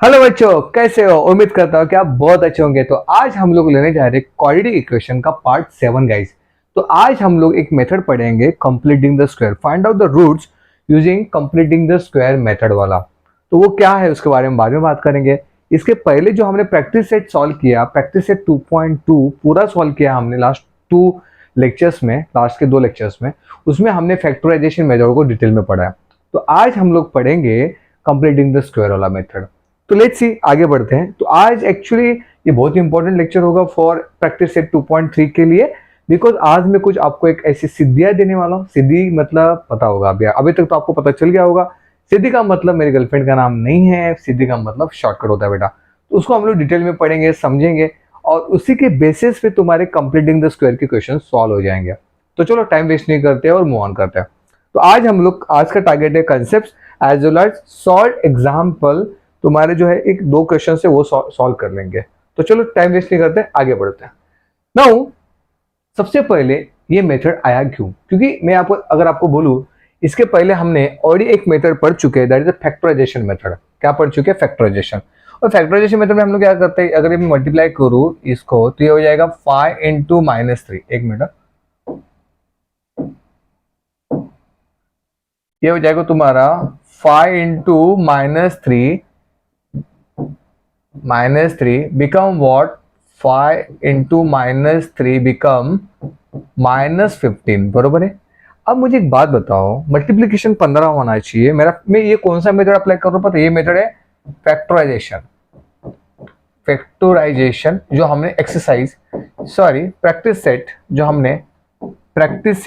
Hello बच्चों, कैसे हो? उम्मीद करता हूँ कि आप बहुत अच्छे होंगे। तो आज हम लोग लेने जा रहे हैं क्वाड्रेटिक इक्वेशन का पार्ट 7 गाइस। तो आज हम लोग एक मेथड पढ़ेंगे, completing the square, find out the roots using completing the square method वाला। तो वो क्या है उसके बारे में बाद में बात करेंगे। इसके पहले जो हमने प्रैक्टिस सेट सॉल्व किया, प्रैक्टिस सेट 2.2 पूरा सॉल्व किया हमने लास्ट 2 लेक्चर्स में, लास्ट के 2 लेक्चर्स में। उसमें हमने फैक्टराइजेशन मेथड को डिटेल में पढ़ा है। तो आज हम लोग पढ़ेंगे कंप्लीटिंग द स्क्वायर वाला मेथड। तो लेट्स सी, आगे बढ़ते हैं। तो आज एक्चुअली ये बहुत इंपॉर्टेंट लेक्चर होगा फॉर प्रैक्टिस सेट 2.3 के लिए, बिकॉज आज मैं कुछ आपको एक ऐसी सिद्धियां देने वाला हूँ। सिद्धि मतलब पता होगा, अभी तक तो आपको पता चल गया होगा। सिद्धि का मतलब मेरी गर्लफ्रेंड का नाम नहीं है, सिद्धि का मतलब शॉर्टकट होता है बेटा। तो उसको हम लोग डिटेल में पढ़ेंगे, समझेंगे, और उसी के बेसिस पे तुम्हारे कंप्लीटिंग द स्क्वायर के क्वेश्चन सॉल्व हो जाएंगे। तो चलो टाइम वेस्ट नहीं करते और मूव ऑन करते हैं। तो आज हम लोग, आज का टारगेट है concept as well as solve example. तुम्हारे जो है एक 2 क्वेश्चन से वो सॉल्व कर लेंगे। तो चलो टाइम वेस्ट नहीं करते, आगे बढ़ते हैं। नाउ सबसे पहले ये मेथड आया क्यों? क्योंकि मैं आपको, अगर आपको बोलूं, इसके पहले हमने ऑलरेडी एक मेथड पढ़ चुके हैं, that is the factorisation method. क्या पढ़ चुके हैं? फैक्टराइजेशन। और फैक्टराइजेशन मेथड में हम लोग क्या करते हैं, अगर मैं मल्टीप्लाई करूं इसको तो ये हो जाएगा 5 इंटू -3। एक मिनट, ये हो जाएगा तुम्हारा 5 into -3 become what? 5 into -3 become -15, बरोबर है। अब मुझे एक बात बताओ, मल्टीप्लीकेशन 15 होना चाहिए मेरा। मैं ये कौन सा मेथड अप्लाई कर रहा हूँ पता है? ये मेथड है फैक्टराइजेशन। फैक्टराइजेशन जो हमने एक्सरसाइज, सॉरी प्रैक्टिस सेट, जो हमने प्रैक्टिस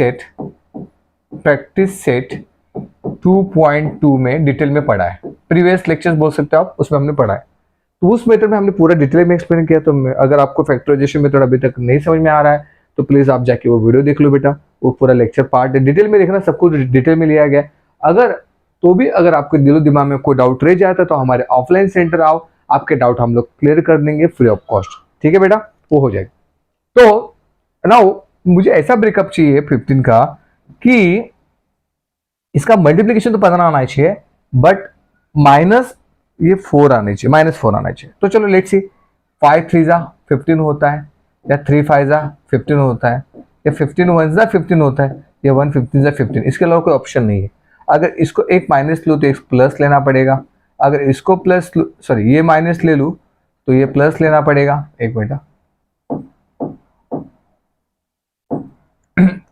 सेट 2.2 में डिटेल में पढ़ा है। प्रीवियस लेक्चर्स बोल सकते हो आप, उसमें हमने पढ़ा है। तो उस मेथड में हमने पूरा डिटेल में एक्सप्लेन किया। तो अगर आपको फैक्टराइजेशन मेथड अभी तक नहीं समझ में आ रहा है तो प्लीज आप जाके वो वीडियो देख लो बेटा। वो पूरा लेक्चर पार्ट डिटेल में देखना, सब कुछ डिटेल में लिया गया। अगर तो भी अगर आपके दिलो दिमाग में कोई डाउट रह जाता है तो हमारे ऑफलाइन सेंटर आओ, आपके डाउट हम लोग क्लियर कर देंगे फ्री ऑफ कॉस्ट। ठीक है बेटा, वो हो जाएगा। तो नाउ मुझे ऐसा ब्रेकअप चाहिए 15 का कि इसका मल्टीप्लीकेशन तो 15 आना चाहिए, बट माइनस ये 4 आने चाहिए, -4 आना चाहिए। तो चलो लेट्स सी, 5 3 जा 15 होता है, या 3 5 जा 15 होता है, या 15 1 जा 15 होता है, या 1 15 जा 15। इसके अलावा कोई ऑप्शन नहीं है। अगर इसको एक माइनस लूँ तो एक प्लस लेना पड़ेगा। अगर इसको प्लस, सॉरी ये माइनस ले लूँ तो ये प्लस लेना पड़ेगा। एक मिनट,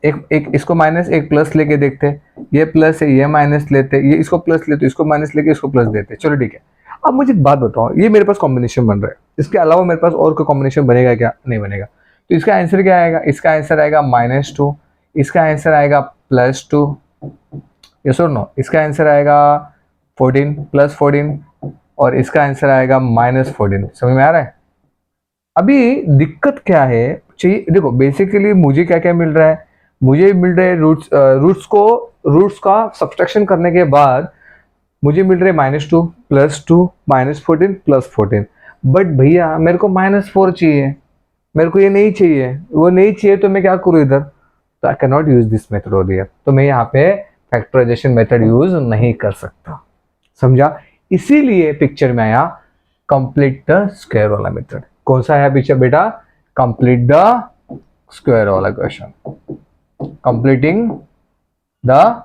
एक इसको माइनस एक प्लस लेके देखते हैं। ये प्लस है, ये माइनस लेते हैं, ये इसको प्लस लेते, इसको माइनस लेके इसको प्लस देते हैं। चलो ठीक है। अब मुझे एक बात बताओ, ये मेरे पास कॉम्बिनेशन बन रहा है, इसके अलावा मेरे पास और कोई कॉम्बिनेशन बनेगा क्या? नहीं बनेगा। तो इसका आंसर क्या आएगा? इसका आंसर आएगा -2, इसका आंसर आएगा +2, यस और नो? इसका आंसर आएगा 14 +14, और इसका आंसर आएगा -14। समझ में आ रहा है? अभी दिक्कत क्या है चाहिए, देखो बेसिकली मुझे क्या क्या मिल रहा है, मुझे मिल रहे रूट्स का सब्सट्रैक्शन करने के बाद मुझे मिल रहे -2 +2 -14 +14। बट भैया मेरे को -4 चाहिए, मेरे को ये नहीं चाहिए। वो नहीं चाहिए तो मैं क्या करूँ इधर? तो I can not use this method over here. तो मैं यहाँ पे फैक्टराइजेशन मेथड यूज नहीं कर सकता, समझा? इसीलिए पिक्चर में आया कंप्लीट द स्क्वायर वाला मेथड। कौन सा है पिक्चर बेटा? कंप्लीट द स्क्वायर वाला क्वेश्चन, कंप्लीटिंग द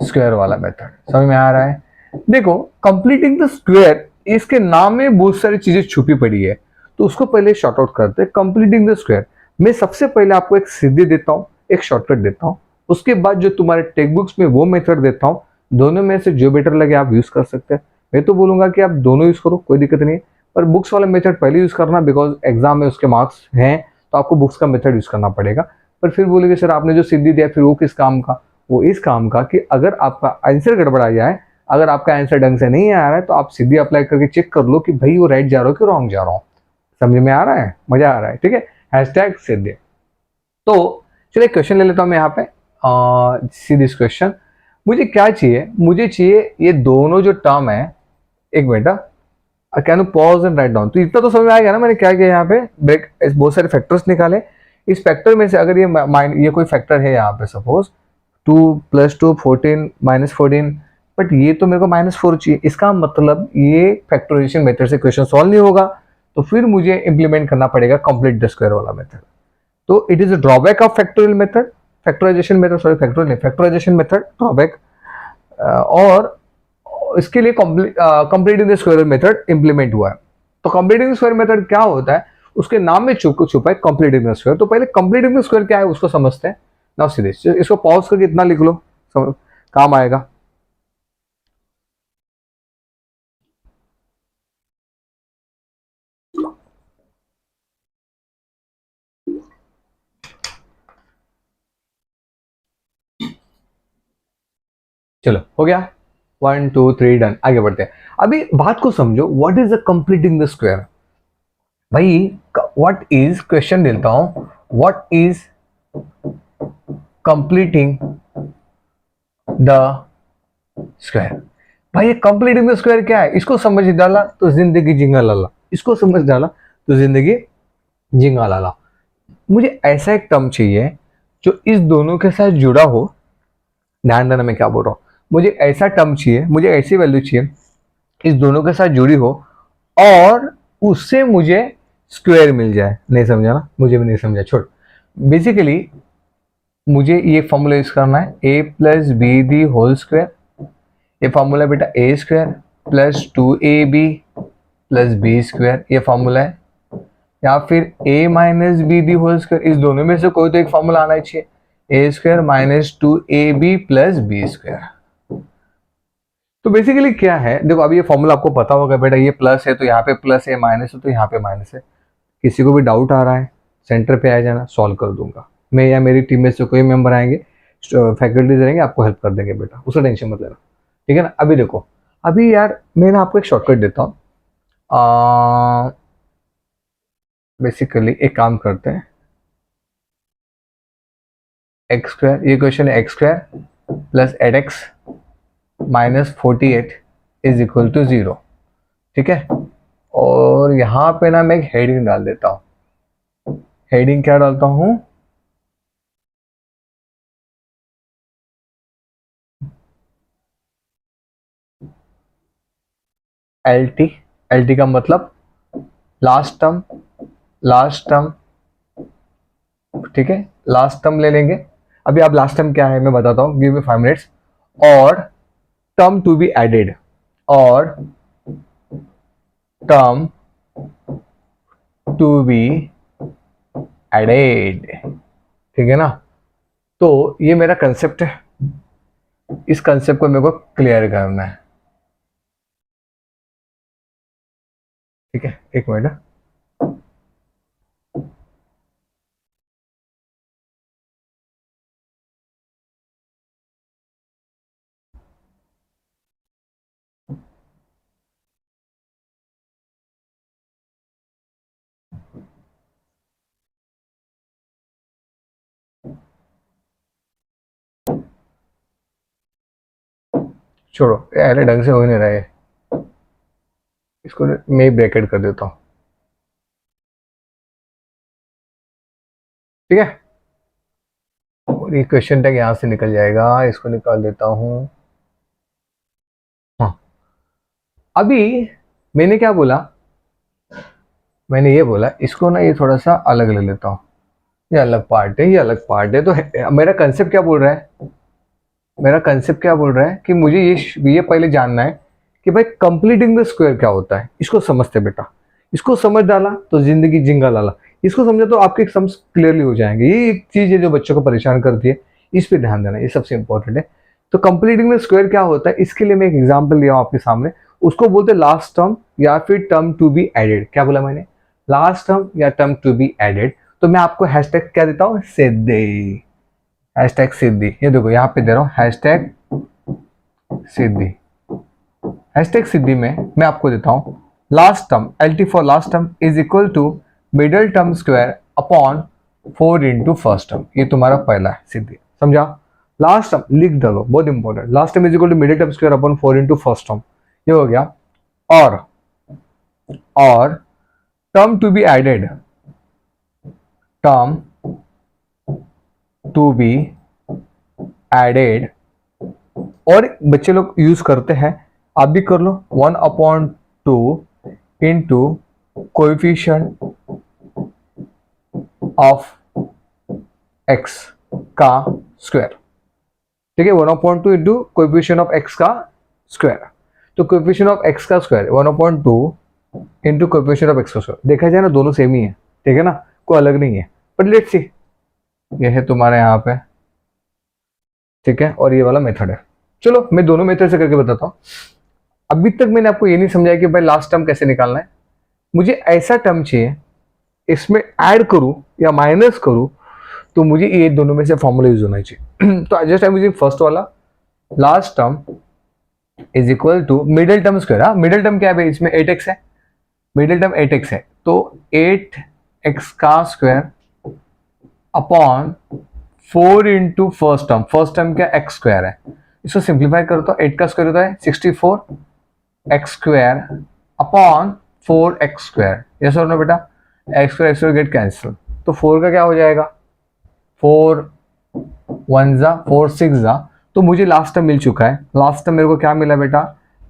स्क्वायर वाला मेथड। समझ में आ रहा है? देखो कंप्लीटिंग द स्क्वायर, इसके नाम में बहुत सारी चीजें छुपी पड़ी है, तो उसको पहले शॉर्ट आउट करते हैं। कंप्लीटिंग द स्क्वायर मैं सबसे पहले आपको एक सिद्धि देता हूँ, एक शॉर्टकट देता हूँ, उसके बाद जो तुम्हारे टेक्स्ट बुक्स में वो मेथड देता हूँ। दोनों में से जो बेटर लगे आप यूज कर सकते हैं। मैं तो बोलूंगा कि आप दोनों यूज करो, कोई दिक्कत नहीं है, पर बुक्स वाला मेथड पहले यूज करना, बिकॉज एग्जाम में उसके मार्क्स हैं तो आपको बुक्स का मेथड यूज करना पड़ेगा। पर फिर बोलेंगे सर आपने जो सिद्धि दिया फिर वो किस काम का? वो इस काम का कि अगर आपका आंसर गड़बड़ा जाए, अगर आपका आंसर ढंग से नहीं आ रहा है तो आप सिद्धि अप्लाई करके चेक कर लो कि भाई वो राइट जा रहा हो कि रॉन्ग जा रहा हो। समझ में आ रहा है? मजा आ रहा है? ठीक है, हैशटैग सिद्धि। तो चलिए क्वेश्चन ले लेता हूँ मैं यहाँ पे। See this question. मुझे क्या चाहिए? मुझे चाहिए ये दोनों जो टर्म है, एक minute, can you pause and write down. तो इतना तो समझ में आ गया ना मैंने क्या किया यहाँ पे? ब्रेक, बहुत सारे फैक्टर्स निकाले। इस फैक्टर में से अगर ये कोई फैक्टर है यहाँ पे, सपोज 2 + 2 14 -14 बट ये तो मेरे को -4 चाहिए, इसका मतलब ये फैक्टराइजेशन मेथड से क्वेश्चन सॉल्व नहीं होगा, तो फिर मुझे इंप्लीमेंट करना पड़ेगा कंप्लीट द स्क्वायर वाला मेथड। तो it is a drawback of factorial method, factorisation method, sorry factorial नहीं, फैक्टराइजेशन मेथड ड्रॉबैक। और इसके लिए completing the square method implement हुआ है। तो कंप्लीटिंग द स्क्वायर मेथड क्या होता है, उसके नाम में छुपा है कंप्लीटिंग द स्क्वायर। तो पहले कंप्लीटिंग द स्क्वायर क्या है उसको समझते हैं। नाउ सीधे इसको पॉज करके इतना लिख लो, काम आएगा। चलो हो गया, 1 2 3 डन, आगे बढ़ते हैं। अभी बात को समझो, what is the completing the square. भाई व्हाट इज, क्वेश्चन देता हूं, what is completing the square. भाई ये कंप्लीटिंग द स्क्वायर क्या है, इसको समझ डाला तो जिंदगी जिंगा लाला, इसको समझ डाला तो जिंदगी जिंगा लाला। मुझे ऐसा एक टर्म चाहिए जो इस दोनों के साथ जुड़ा हो। ध्यान देना मैं क्या बोल रहा हूं, मुझे ऐसा टर्म चाहिए, मुझे ऐसी वैल्यू चाहिए इस दोनों के साथ जुड़ी हो और उससे मुझे स्क्वायर मिल जाए। नहीं समझा ना, मुझे भी नहीं समझा, छोड़। बेसिकली मुझे ये फॉर्मूला यूज करना है, A plus B the whole square. ये फॉर्मूला बेटा A square plus 2ab plus B square, ये फॉर्मूला है। या फिर a minus B the whole square, इस दोनों में से कोई तो एक फॉर्मूला आना चाहिए, A square minus 2ab plus B square. तो बेसिकली क्या है, देखो अभी ये फॉर्मूला आपको पता होगा बेटा, ये प्लस है तो यहाँ पे प्लस है, माइनस है तो यहाँ पे माइनस है। किसी को भी डाउट आ रहा है सेंटर पे आ जाना, सॉल्व कर दूंगा मैं, या मेरी टीम में से कोई मेंबर आएंगे, फैकल्टीज रहेंगे, आपको हेल्प कर देंगे बेटा, उसका टेंशन मत लेना, ठीक है ना। अभी देखो, अभी यार मैं ना आपको एक शॉर्टकट देता हूँ। बेसिकली एक काम करते हैं, एक्स स्क्वायर, ये क्वेश्चन है, x square plus 8x minus 48 is equal to 0, ठीक है। और यहाँ पे ना मैं एक हेडिंग डाल देता हूँ। हेडिंग क्या डालता हूँ, एल टी। एल टी का मतलब लास्ट टर्म, लास्ट टर्म, ठीक है, लास्ट टर्म ले लेंगे। अभी आप लास्ट टर्म क्या है मैं बताता हूँ, गिव मी 5 मिनट्स। और टर्म टू बी एडेड, और टर्म टू बी एडेड, ठीक है ना। तो ये मेरा कंसेप्ट है, इस कंसेप्ट को मेरे को क्लियर करना है, ठीक है। एक मिनट, छोड़ो अरे ढंग से हो ही नहीं रहा है, इसको मैं ब्रैकेट कर देता हूँ, ठीक है। और ये क्वेश्चन टैग यहाँ से निकल जाएगा, इसको निकाल देता हूँ। हाँ, अभी मैंने क्या बोला, मैंने ये बोला इसको ना ये थोड़ा सा अलग ले लेता हूँ, ये अलग पार्ट है, ये अलग पार्ट है। तो मेरा कंसेप्ट क्या बोल रहा है, मेरा कंसेप्ट क्या बोल रहा है कि मुझे ये पहले जानना है कि भाई कंप्लीटिंग द स्क्वायर क्या होता है, इसको समझते बेटा। इसको समझ डाला तो जिंदगी जिंगा लाला, इसको समझा तो आपके सम्स क्लियरली हो जाएंगे। ये एक चीज है जो बच्चों को परेशान करती है, इस पे ध्यान देना, ये सबसे इंपॉर्टेंट है। तो कंप्लीटिंग द स्क्वायर क्या होता है, इसके लिए मैं एक एग्जाम्पल लिया हूं आपके सामने, उसको बोलते हैं लास्ट टर्म या फिर टर्म टू बी एडेड। क्या बोला मैंने, लास्ट टर्म या टर्म टू बी एडेड। तो मैं आपको हैशटैग क्या देता हूँ, सिद्धि, हैशटैग सिद्धि। ये देखो यहाँ पे दे रहा हूँ हैशटैग सिद्धि। हैशटैग सिद्धि में मैं आपको देता हूँ last term, L T for last term is equal to middle term square upon 4 into first term. ये तुम्हारा पहला है सिद्धि, समझा। लास्ट टर्म लिख दो, बहुत important, last term is equal to middle term square upon 4 into first term, ये हो गया। और term to be added, term to be added और बच्चे लोग यूज करते हैं, आप भी कर लो, 1/2 इंटू कोएफिशिएंट ऑफ एक्स का स्क्वायर। ठीक है, 1/2 इंटू कोएफिशिएंट ऑफ एक्स का स्क्वायर। तो कोएफिशिएंट ऑफ एक्स का square 1/2 into coefficient of x का स्क्वायर। देखा जाए ना दोनों सेम ही है, ठीक है ना, कोई अलग नहीं है। बट लेट्स सी, ये है तुम्हारे यहाँ पे, ठीक है, और ये वाला मेथड है। चलो मैं दोनों मेथड से करके बताता हूँ। अभी तक मैंने आपको ये नहीं समझाया कि भाई लास्ट टर्म कैसे निकालना है। मुझे ऐसा टर्म चाहिए, इसमें ऐड करूं या माइनस करूं, तो मुझे ये दोनों में से फॉर्मूला यूज होना चाहिए। तो just I am using first वाला, last term is equal to middle term square. हाँ, मिडिल टर्म क्या है, इसमें 8x है, मिडिल टर्म 8x है, तो 8x का square upon 4 into first term क्या x स्क्वायर है। इसको सिंप्लीफाई करो तो 8 का स्क्वायर होता है 64 x square upon 4x square. Yes और नो बेटा, x स्क्वायर गेट कैंसिल, तो 4 का क्या हो जाएगा, 4 1 जा 4 6 जा। तो मुझे लास्ट टर्म मिल चुका है। लास्ट टर्म मेरे को क्या मिला बेटा,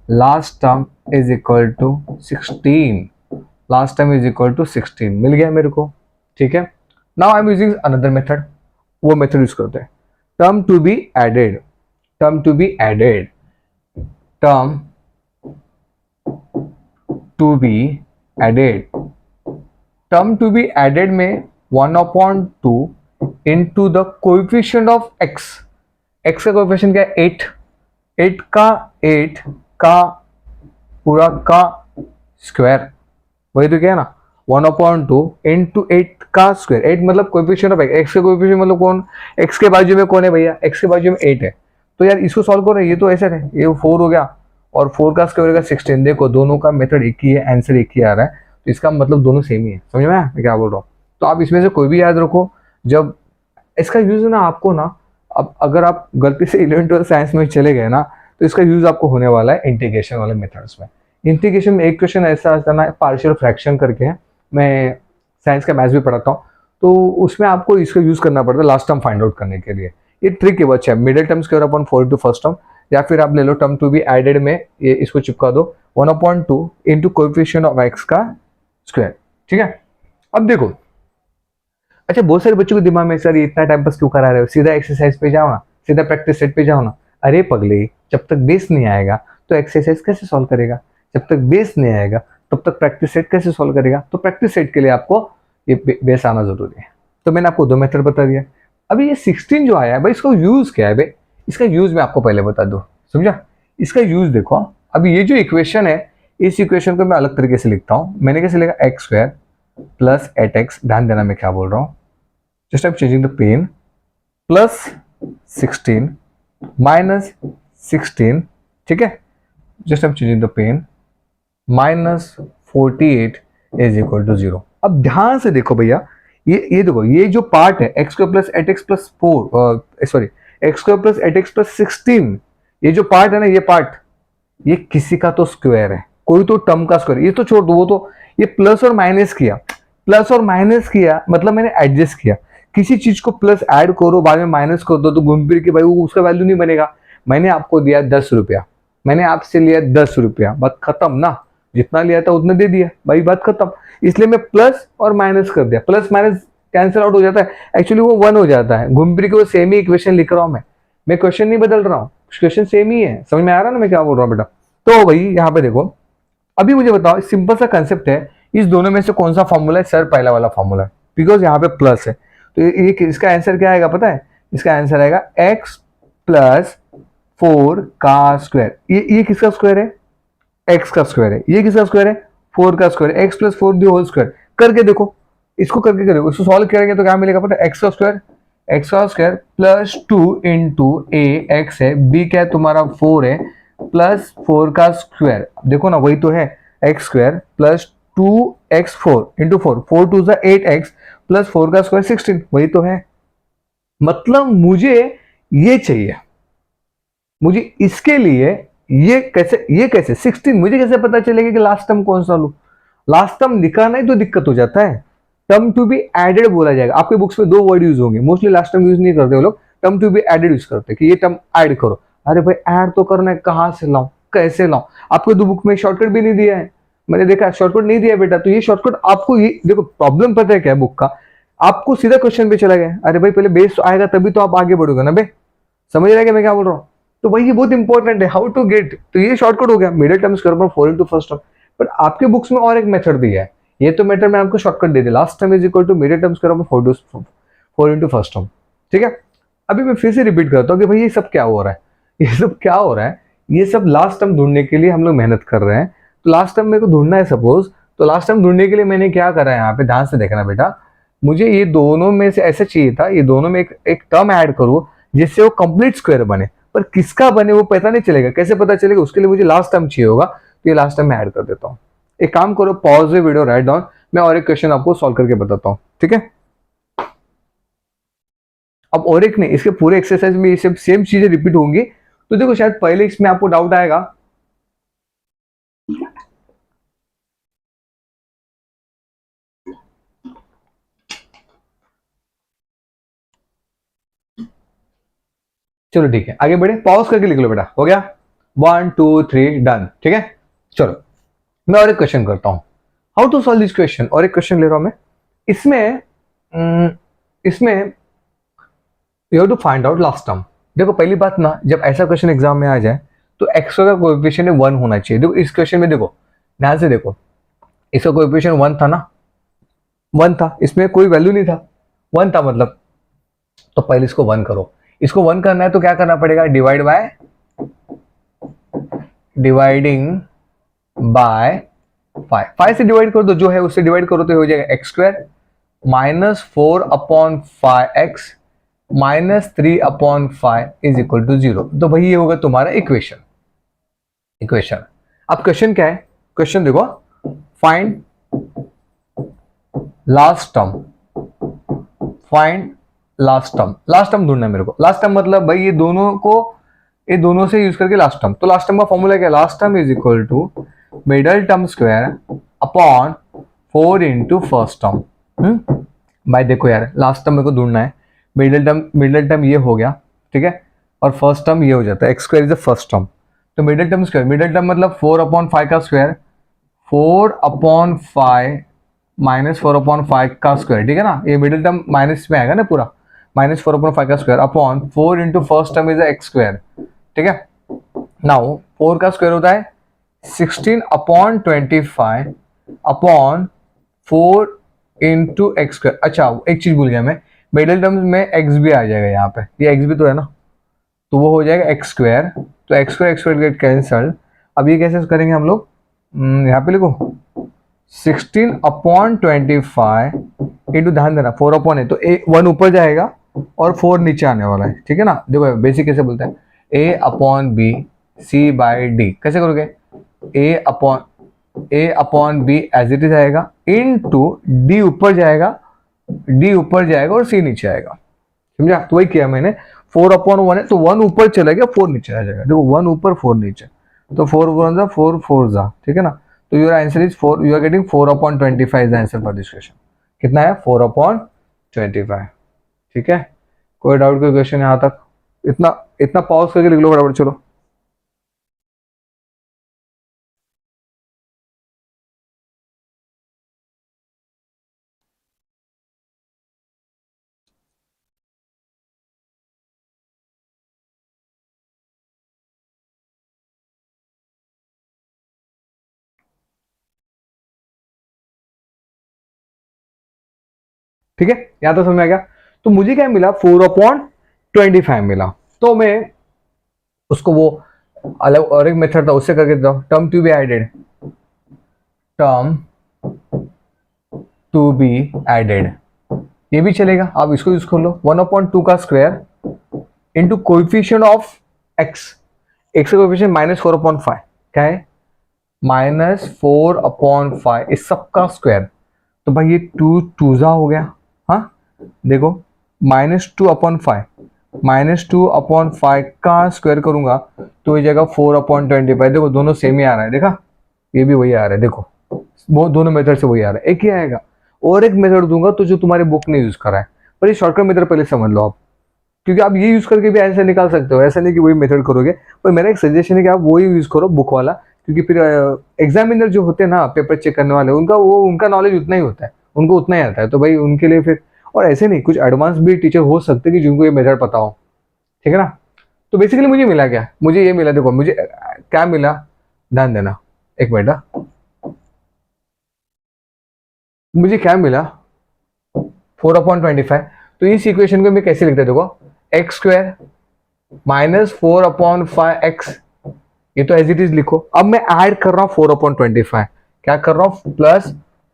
last term is equal to 16। Last term is equal to 16 मिल गया मेरे को। ठीक है, now I am using another method, वो मेथड यूज करते हैं, term to be added. Term to be added, term to be added, term to be added में 1/2 into the coefficient of x। x का कोएफिशिएंट क्या है, 8 का पूरा का स्क्वायर, वही तो क्या है ना, 1/2 इंटू 8 का स्क्वायर। 8 मतलब कोएफिशिएंट ऑफ x का कोएफिशिएंट मतलब कौन, x के बाजू में कौन है भैया, x के बाजू में 8 है। तो यार इसको सॉल्व करो, ये तो ऐसा है, ये 4 हो गया और 4 का स्क्वायर होगा 16। देखो दोनों का मेथड एक ही है, आंसर एक ही आ रहा है, तो इसका मतलब दोनों सेम ही है। समझ में आया मैं क्या बोल रहा हूँ। तो आप इसमें से कोई भी याद रखो, जब इसका यूज ना आपको ना, अब अगर आप गलती से 11th-12th साइंस में चले गए ना, तो इसका यूज आपको होने वाला है इंटीग्रेशन वाले मेथड्स में। इंटीग्रेशन में एक क्वेश्चन ऐसा आता है ना, पार्शियल फ्रैक्शन करके है, मैं साइंस का मैथ्स भी पढ़ाता हूँ, तो उसमें आपको इसका यूज करना पड़ता है लास्ट टर्म फाइंड आउट करने के लिए। ये ट्रिक है बच्चा, middle term square upon 4 into first term, या फिर आप ले लो टर्म टू बी एडेड में ये इसको चिपका दो 1/2 इंटू कोएफिशिएंट ऑफ x का स्क्वायर। ठीक है, अब देखो, अच्छा बहुत सारे बच्चों के दिमाग में सर ये इतना टाइम पास क्यों करा रहे हो, सीधा एक्सरसाइज पे जाओ ना, सीधा प्रैक्टिस सेट पे जाओ ना। अरे पगले, जब तक बेस नहीं आएगा तो एक्सरसाइज कैसे सॉल्व करेगा, जब तक बेस नहीं आएगा तब तक प्रैक्टिस सेट कैसे सॉल्व करेगा। तो प्रैक्टिस सेट के लिए आपको ये बेस आना जरूरी है। तो मैंने आपको दो मेथड बता दिया। अभी ये 16 जो आया है भाई, इसका यूज क्या है भाई, इसका यूज मैं आपको पहले बता दूं, समझा। इसका यूज देखो, अभी ये जो इक्वेशन है, इस इक्वेशन को मैं अलग तरीके से लिखता हूं। मैंने कैसे लिखा, एक्स स्क्वायर प्लस 8x, ध्यान देना मैं क्या बोल रहा हूं, just I am changing the pen, plus 16 minus 16, ठीक है, just I am changing the pen, minus 48 is equal to 0। अब ध्यान से देखो भैया, ये देखो, ये जो पार्ट है x square plus 8x plus 4, sorry x square plus 8x plus 16, ये जो पार्ट है ना, ये पार्ट, ये किसी का तो स्क्वायर है, कोई तो टर्म का स्क्वायर। ये तो छोड़ दो, वो तो ये प्लस और माइनस किया, प्लस और माइनस किया मतलब मैंने एडजस्ट किया। किसी चीज को प्लस ऐड करो बाद में माइनस कर दो तो घूम फिर के भाई वो उसका वैल्यू नहीं बनेगा। मैंने आपको दिया 10 रुपया, मैंने आपसे लिया 10 रुपया, बात खत्म ना, जितना लिया था उतना दे दिया भाई, बात खत्म। इसलिए मैं प्लस और माइनस कर दिया, प्लस माइनस कैंसिल आउट हो जाता है, एक्चुअली वो 1 हो जाता है। घूम फिर के वो सेम ही इक्वेशन लिख रहा हूं मैं क्वेश्चन नहीं बदल रहा हूँ, क्वेश्चन सेम ही है। समझ में आ रहा है ना मैं क्या बोल रहा हूँ बेटा। तो भाई यहाँ पे देखो, अभी मुझे बताओ, सिंपल सा कंसेप्ट है, इस दोनों में से कौन सा फॉर्मूला है, सर पहला वाला फॉर्मूला है, बिकॉज यहाँ पे प्लस है। तो ये इसका आंसर क्या आएगा पता है, इसका आंसर आएगा x प्लस 4 का स्क्वायर। ये किसका स्क्वायर है, x का स्क्वायर है। ये किसका स्क्वायर है, 4 का square, x plus 4 the whole square. करके देखो, इसको करके देखो, इसको सॉल्व करेंगे तो क्या मिलेगा पता है, x का square plus 2 into a x है, b क्या है तुम्हारा 4 है, प्लस 4 का स्क्वायर। देखो ना वही तो है, x square plus 2x4 into 4 2 8x plus 4 का स्क्वायर 16, वही तो है। मतलब मुझे ये चाहिए, मुझे इसके लिए ये कैसे 16, मुझे कैसे पता चलेगा कि लास्ट टर्म कौन सा लूं। लास्ट टर्म निकालना ही तो दिक्कत हो जाता है। टर्म टू बी एडेड बोला जाएगा, आपके बुक्स में 2 वर्ड यूज होंगे, मोस्टली लास्ट टर्म यूज नहीं करते वो लोग, term to be added use करते कि ये टर्म ऐड करो। अरे भाई ऐड तो करना है, कहाँ से लाऊं, कैसे लाऊं? आपको दो बुक में शॉर्टकट भी नहीं दिया है, मैंने देखा शॉर्टकट नहीं दिया बेटा। तो ये शॉर्टकट आपको, ये देखो प्रॉब्लम पता है क्या है बुक का, आपको सीधा क्वेश्चन पे चला गया। अरे भाई पहले बेस आएगा तभी तो आप आगे बढ़ोगे ना बे, समझ रहे हैं कि मैं क्या बोल रहा हूँ? तो भाई ये बहुत इंपॉर्टेंट है, हाउ टू गेट। तो ये शॉर्टकट हो गया, middle term square upon 4 into first term. पर आपके बुक्स में और एक मेथड दिया है, ये तो मेथड मैं आपको शॉर्टकट दे दिया, last term is equal to middle term square upon 4 into first term. ठीक है, अभी मैं फिर से रिपीट करता हूँ कि भाई ये सब क्या हो रहा है, ये सब क्या हो रहा है। ये सब लास्ट टर्म ढूंढने के लिए हम लोग मेहनत कर रहे हैं। तो लास्ट टर्म मेरे को ढूंढना है सपोज, तो लास्ट टर्म ढूंढने के लिए मैंने क्या करा है, यहाँ पे ध्यान से देखना बेटा, मुझे ये दोनों में से ऐसा चाहिए था, ये दोनों में एक टर्म ऐड करूँ जिससे वो कंप्लीट स्क्वायर बने, पर किसका बने वो पता नहीं चलेगा, कैसे पता चलेगा? उसके लिए मुझे लास्ट टर्म चाहिए होगा, तो ये लास्ट टर्म मैं ऐड कर देता हूँ। एक काम करो, पॉज वीडियो, राइट डाउन, मैं और एक क्वेश्चन आपको सॉल्व करके बताता हूँ, ठीक है? अब और एक नहीं, इसके पूरे एक्सरसाइज में ये सब सेम चीजें रिपीट होंगी। तो देखो शायद पहले इसमें आपको डाउट आएगा, चलो ठीक है आगे बढ़े, पॉज करके लिख लो बेटा, हो गया 1 2 3 डन, ठीक है? चलो मैं और एक क्वेश्चन करता हूं, how to solve this question. और एक क्वेश्चन ले रहा हूं मैं, इसमें इसमें you have to find out last term. देखो पहली बात ना, जब ऐसा क्वेश्चन एग्जाम में आ जाए तो एक्स का कोएफिशिएंट 1 होना चाहिए। देखो इस क्वेश्चन में देखो ध्यान से देखो, इसका कोएफिशिएंट 1 था ना, 1 था, इसमें कोई वैल्यू नहीं था, 1 था मतलब। तो पहले इसको 1 करो, इसको 1 करना है तो क्या करना पड़ेगा, डिवाइडिंग बाय 5, 5 से डिवाइड कर दो, जो है उससे डिवाइड करो तो हो जाएगा x square minus 4 upon 5x minus 3 upon 5 is equal to 0। तो भाई ये होगा तुम्हारा इक्वेशन। अब क्वेश्चन क्या है, क्वेश्चन देखो, find last term, last term ढूंढना है मेरे को। लास्ट टर्म मतलब भाई ये दोनों से यूज करके लास्ट टर्म। तो लास्ट टर्म का फॉर्मूला क्या है, last term is equal to middle term square upon 4 into first term. भाई देखो यार, लास्ट टर्म मेरे को ढूंढना है, मिडल टर्म ये हो गया, ठीक है, और फर्स्ट टर्म ये हो जाता है, x square is the first term. तो मिडल टर्म मतलब 4 अपॉन 5 का स्क्वायर, 4 अपॉन 5 माइनस 4 अपॉन 5 का स्क्वायर, ठीक है ना, ये मिडिल टर्म माइनस में आएगा ना पूरा, माइनस 4 अपॉन 5 का square upon 4 into first term is x square, ठीक है। नाउ 4 का स्क्वायर होता है 16 upon 25 upon 4 into x square. अच्छा एक चीज भूल गया मैं, मिडिल टर्म में एक्स भी आ जाएगा यहाँ पे, ये एक्स भी तो है ना, तो वो हो जाएगा एक्स स्क्वायर, तो एक्स स्क्वायर गेट कैंसल्ड। अब ये कैसे करेंगे हम लोग, यहाँ पे लिखो 16 अपॉन 25 इंटू, ध्यान देना 4 अपॉन है तो 1 ऊपर जाएगा और 4 नीचे आने वाला है, ठीक है ना। देखो बेसिक कैसे बोलते हैं, A upon B C by D, कैसे करोगे, A upon B as it is आएगा इनटू डी ऊपर जाएगा और सी नीचे आएगा, समझा। तो वही किया मैंने, 4 अपॉन 1 है तो 1 ऊपर चला गया 4 नीचे आ जाएगा, देखो 1 ऊपर 4 नीचे, तो 4 1 जा 4 4 जा, ठीक है ना। तो your answer is 4, you are getting 4 upon 25 is the answer for this question. कितना है, 4 अपॉन 25, ठीक है। कोई डाउट, कोई क्वेश्चन यहाँ तक, इतना पॉज करके लिख लो फटाफट, चलो। ठीक है, यहाँ तो समझ में आ गया। तो मुझे क्या मिला, 4 अपॉन 25 मिला, तो मैं उसको वो अलग और एक मेथड था उससे करके देता हूँ, term to be added, term to be added, ये भी चलेगा। आप इसको यूज कर लो, 1 अपॉन 2 का square into coefficient of x, x का कोएफिशिएंट माइनस 4 अपॉन 5, क्या है माइनस 4 अपॉन 5, इस सब का स्क्वायर। तो भाई ये 2 2 हो गया, हाँ देखो माइनस 2 अपॉन 5, माइनस 2 अपॉन 5 का स्क्वायर करूंगा तो ये जाएगा 4 अपॉन 25। देखो दोनों सेम ही आ रहा है, देखा ये भी वही आ रहा है, देखो वो दोनों मेथड से वही आ रहा है, एक ही आएगा। और एक मेथड दूंगा तो जो तुम्हारे बुक ने यूज करा है, पर ये शॉर्टकट मेथड पहले समझ लो आप। क्योंकि आप ये यूज करके भी ऐसे निकाल सकते हो, ऐसा नहीं कि वही मेथड करोगे, पर मेरा एक सजेशन है कि आप वही यूज करो बुक वाला, क्योंकि फिर एग्जामिनर जो होते हैं ना पेपर चेक करने वाले, उनका नॉलेज उतना ही होता है, उनको उतना ही आता है, तो भाई उनके लिए फिर, और ऐसे नहीं कुछ एडवांस भी टीचर हो सकते हैं कि जिनको ये मेथड पता हो, ठीक है ना। तो बेसिकली मुझे मिला क्या, मुझे ये मिला, देखो मुझे क्या मिला, ध्यान देना, एक मिनट मुझे क्या मिला 4/25। तो इस इक्वेशन को मैं कैसे लिखता, देखो एक्स स्क्वायर -4/5x, ये तो एज इट इज लिखो। अब मैं ऐड कर रहा हूँ 4/25, क्या कर रहा हूँ, प्लस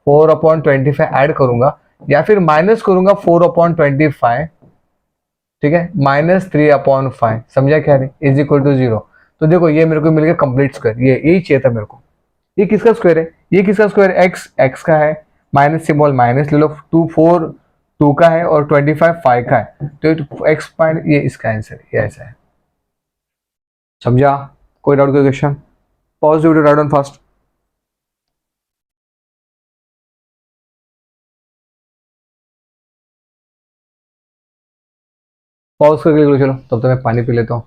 4/25 ऐड करूंगा, या फिर माइनस करूंगा 4/25, ठीक है, -3/5, समझा क्या नहीं, इज इक्वल टू 0। तो देखो ये मेरे को मिल गया कंप्लीट स्क्वायर, ये यही चाहिए था मेरे को। ये किसका स्क्वायर है, ये किसका स्क्वायर, एक्स का है, माइनस सिंबल माइनस ले लो, 2 का है और 25 5 का है, तो एक्स पॉइंट, ये इसका आंसर है, ये ऐसा है, समझा। कोई डाउट, कोई question, pause video, doubt on fast. Pause करके लिख लो, चलो तब तक मैं पानी पी लेता हूँ।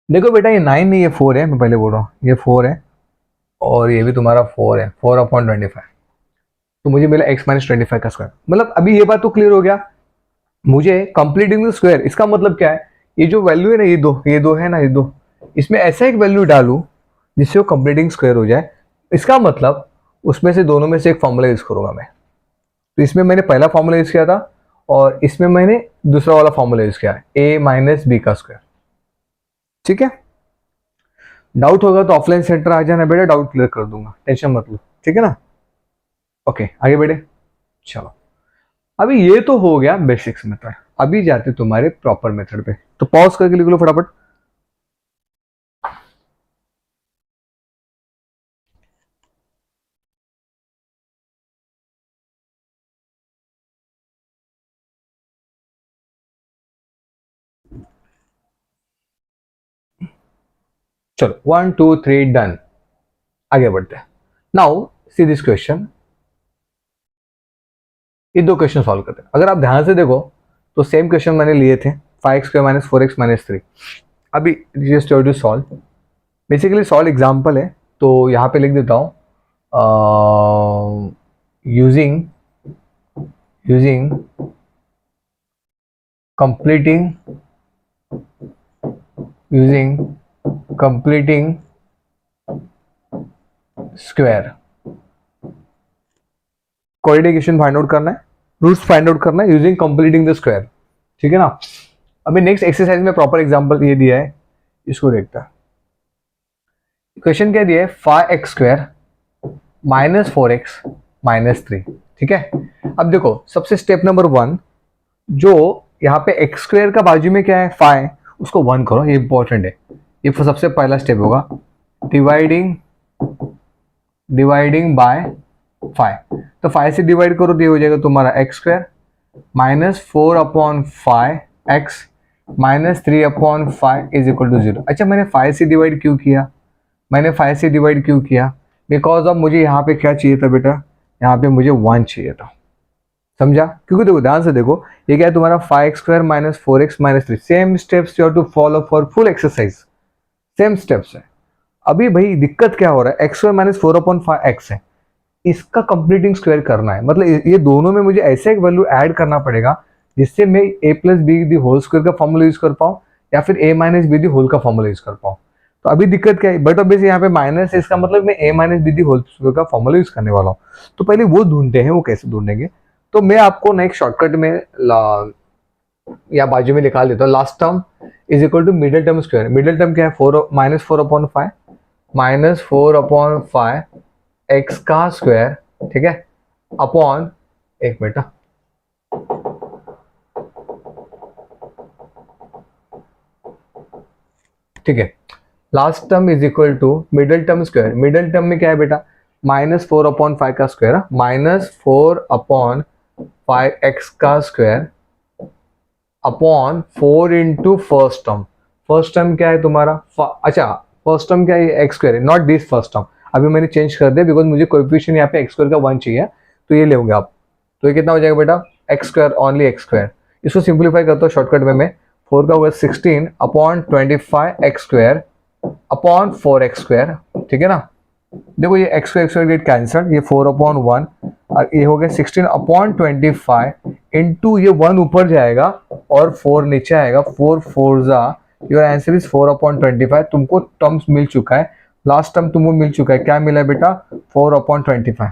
देखो बेटा ये 9 नहीं, ये 4 है, मैं पहले बोल रहा हूँ, ये 4 है और ये भी तुम्हारा 4 है, 4/25। तो मुझे मिला x-25 का स्क्वायर। मतलब अभी ये बात तो क्लियर हो गया, मुझे कंप्लीटिंग द स्क्वायर, इसका मतलब क्या है, ये जो वैल्यू है ना, ये दो है ना, ये दो, इसमें ऐसा एक वैल्यू डालूं जिससे वो कंप्लीटिंग स्क्वायर हो जाए, इसका मतलब उसमें से दोनों में से एक फॉर्मूला यूज करूंगा मैं। तो इसमें मैंने पहला फॉर्मूला यूज किया था और इसमें मैंने दूसरा वाला फॉर्मूला यूज किया है, a - b का स्क्वायर, ठीक है। डाउट होगा तो ऑफलाइन सेंटर आ जाना बेटा, डाउट क्लियर कर दूंगा, टेंशन मत लो, ठीक है ना। ओके आगे बढ़े, चलो अभी ये तो हो गया बेसिक्स मेथड, अभी जाते तुम्हारे प्रॉपर मेथड पे, तो पॉज करके लिख लो फटाफट। चलो 1 2 3 डन, आगे बढ़ते हैं। नाउ सी दिस क्वेश्चन, ये दो क्वेश्चन सॉल्व करते हैं। अगर आप ध्यान से देखो तो सेम क्वेश्चन मैंने लिए थे, 5x² - 4x - 3। अभी just to solve, basically solve example है, तो यहाँ पे लिख देता हूँ, using completing square, coordinate equation find out करना है, रूट्स फाइंड आउट करना है यूजिंग कंप्लीटिंग द स्क्वायर, ठीक है ना। अभी नेक्स्ट एक्सरसाइज में प्रॉपर एग्जांपल ये दिया है, इसको देखता है। क्वेश्चन क्या दिया है, 5x² - 4x - 3, ठीक है। अब देखो सबसे स्टेप नंबर 1, जो यहाँ पे x² का बाजू में क्या है 5, उसको 1 करो, ये इंपॉर्टेंट है, ये सबसे पहला स्टेप होगा, डिवाइडिंग बाय 5। तो 5 से डिवाइड करो तो ये हो जाएगा तुम्हारा x² -4/5x -3/5 is equal to 0। अच्छा मैंने 5 से डिवाइड क्यों किया, बिकॉज ऑफ मुझे यहाँ पे क्या चाहिए था बेटा, यहाँ पे मुझे 1 चाहिए था, समझा। क्योंकि देखो ध्यान से देखो, ये क्या है तुम्हारा 5x² - 4x - 3, same steps you have to follow for full exercise, same steps है। अभी भाई दिक्कत क्या हो रहा है, x² - 4/5x है, इसका कंप्लीटिंग स्क्वायर करना है, मतलब ये दोनों में मुझे ऐसे एक वैल्यू ऐड करना पड़ेगा जिससे मैं a+b होल स्क्वायर का फॉर्मूला यूज कर पाऊँ, या फिर a - b होल का फॉर्मूला यूज कर पाऊँ। तो अभी दिक्कत क्या है, बट ऑब्वियसली यहाँ पे माइनस है, इसका मतलब मैं a - b होल स्क्वायर का फॉर्मूला यूज करने वाला हूँ। तो पहले वो ढूंढते हैं, वो कैसे ढूंढेंगे, तो मैं आपको ना एक शॉर्टकट में या बाजू में निकाल देता हूँ, last term is equal to middle term square. Middle term क्या है, -4/5 -4/5 x का स्क्वायर, ठीक है, अपॉन, एक मिनट, ठीक है, last term is equal to middle term square. Middle term में क्या है बेटा, -4/5 का स्क्वायर, -4/5x का square upon 4 into first term. First term क्या है तुम्हारा, अच्छा फर्स्ट टर्म क्या है, x² है, नॉट दिस फर्स्ट टर्म। अभी मैंने चेंज कर दिया बिकॉज मुझे कोएफिशिएंट यहाँ पे एक्स स्क्वायर का 1 चाहिए, तो ये लेंगे आप। तो ये कितना हो जाएगा बेटा, x square, only x square. इसको सिंप्लीफाई करता हूँ शॉर्टकट में मैं, 4 का होगा 16 upon 25 x square upon 4 x square, ठीक है ना। देखो ये एक्स स्क्वायर गेट कैंसल, ये 4 अपॉन 1 और ये हो गया 16 अपॉन 25 इंटू ये 1 ऊपर जाएगा और 4 नीचे आएगा, 4 4 जा, योर आंसर इज 4 अपॉन 25। तुमको टर्म्स मिल चुका है, लास्ट टर्म तुमको मिल चुका है, क्या मिला है बेटा, 4 upon 25।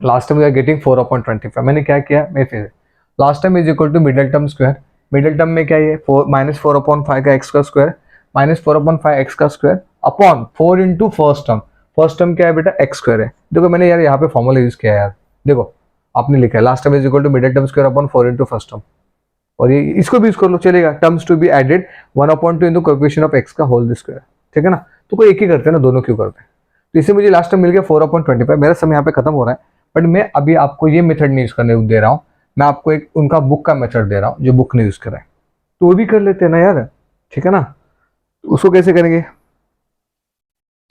Last time we are getting 4 upon 25। मैंने क्या किया, मैं फिर last time is equal to middle term square, middle term में क्या है, 4 माइनस 4 अपॉन 5 का एक्स का स्क्वायर माइनस 4 अपॉन 5 एक्स का square upon 4 into first term. First term क्या है बेटा, एक्स स्क्वायर है। देखो मैंने यार यहाँ पे फॉर्मूला यूज किया है यार, देखो आपने लिखा है last time is equal to middle term square upon 4 into first term, और ये इसको भी यूज कर लो चलेगा, terms to be added 1 upon 2 into coefficient of x का होल स्क्वायर, ठीक है ना। तो कोई एक ही करते हैं ना, दोनों क्यों करते हैं। तो इससे मुझे लास्ट टाइम मिल गया 4 अपॉन 25। मेरा समय यहाँ पे खत्म हो रहा है, बट मैं अभी आपको ये मेथड नहीं यूज करने दे रहा हूँ, मैं आपको एक उनका बुक का मेथड दे रहा हूँ जो बुक ने यूज करा है, तो वो भी कर लेते हैं ना यार, ठीक है ना। उसको कैसे करेंगे,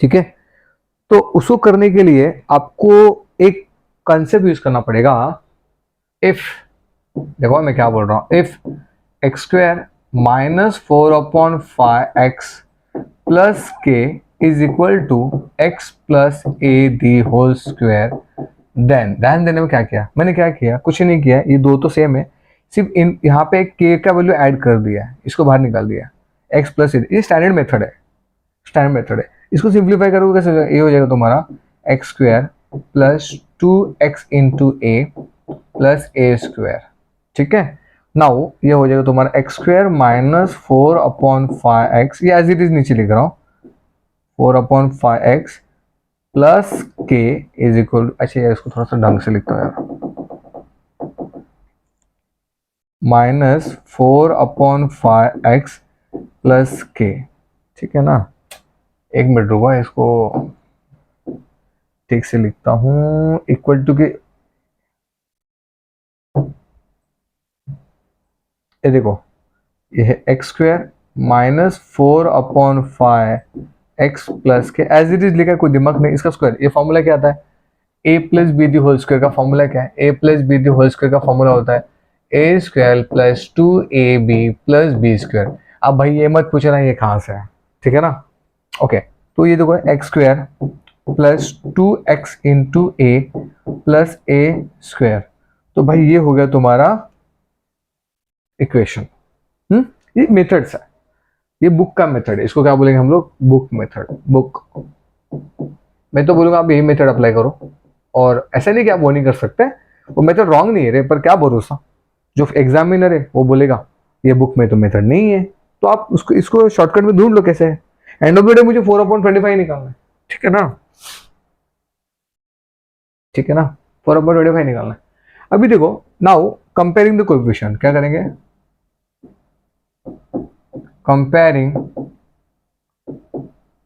ठीक है। तो उसको करने के लिए आपको एक कंसेप्ट यूज करना पड़ेगा, इफ, देखो मैं क्या बोल रहा हूं, if X square minus 4 upon 5 X plus K is equal to X plus A the whole square, then ध्यान देने में क्या किया मैंने, क्या किया, कुछ नहीं किया, ये दो तो सेम है, सिर्फ इन यहाँ पे के का वैल्यू ऐड कर दिया है, इसको बाहर निकाल दिया, एक्स प्लस ए, ये स्टैंडर्ड मेथड है, स्टैंडर्ड मेथड है। इसको सिंप्लीफाई करोगे कैसे, ये हो जाएगा तुम्हारा X square plus 2x into A plus A square, ठीक है। नाउ ये हो जाएगा तुम्हारा X square minus 4 upon 5x, ये एज इट इज नीचे लिख रहा हूँ, 4 upon 5x plus K is equal, अच्छा यार इसको थोड़ा सा ढंग से लिखता हूँ यार, माइनस 4 अपॉन 5x प्लस के, ठीक है ना। एक मिनट रुको, इसको ठीक से लिखता हूं, इक्वल टू के, ये देखो ये है x square minus 4 upon 5x plus के, एज इट इज लिखा है, कोई दिमाग नहीं, इसका स्क्वायर, ये फॉर्मूला क्या आता है, a plus B the whole square का फॉर्मूला क्या है, a plus B the whole square का फॉर्मूला होता है a square plus 2ab plus B square. अब भाई ये मत पूछना ये कहाँ से है, ठीक है ना। ओके तो ये देखो X square plus 2x into A plus A square, तो भाई ये हो गया तुम्हारा इक्वेशन। ये मेथड्स है, ये बुक का मेथड है, इसको क्या बोलेंगे हम लोग, बुक मेथड, बुक। मैं तो बोलूंगा आप यही मेथड अप्लाई करो, और ऐसा नहीं कि आप वो नहीं कर सकते, वो मेथड रॉन्ग नहीं है रे, पर क्या भरोसा, जो एग्जामिनर है वो बोलेगा ये बुक में तो मेथड नहीं है, तो आप उसको इसको शॉर्टकट में ढूंढ लो कैसे है, एंड ऑफ द डे मुझे 4 अपॉन 25 निकालना है, ठीक है ना, ठीक है ना, 4 अपॉन 25 निकालना है। अभी देखो नाउ कंपेयरिंग द कोएफिशिएंट, क्या करेंगे, कंपेयरिंग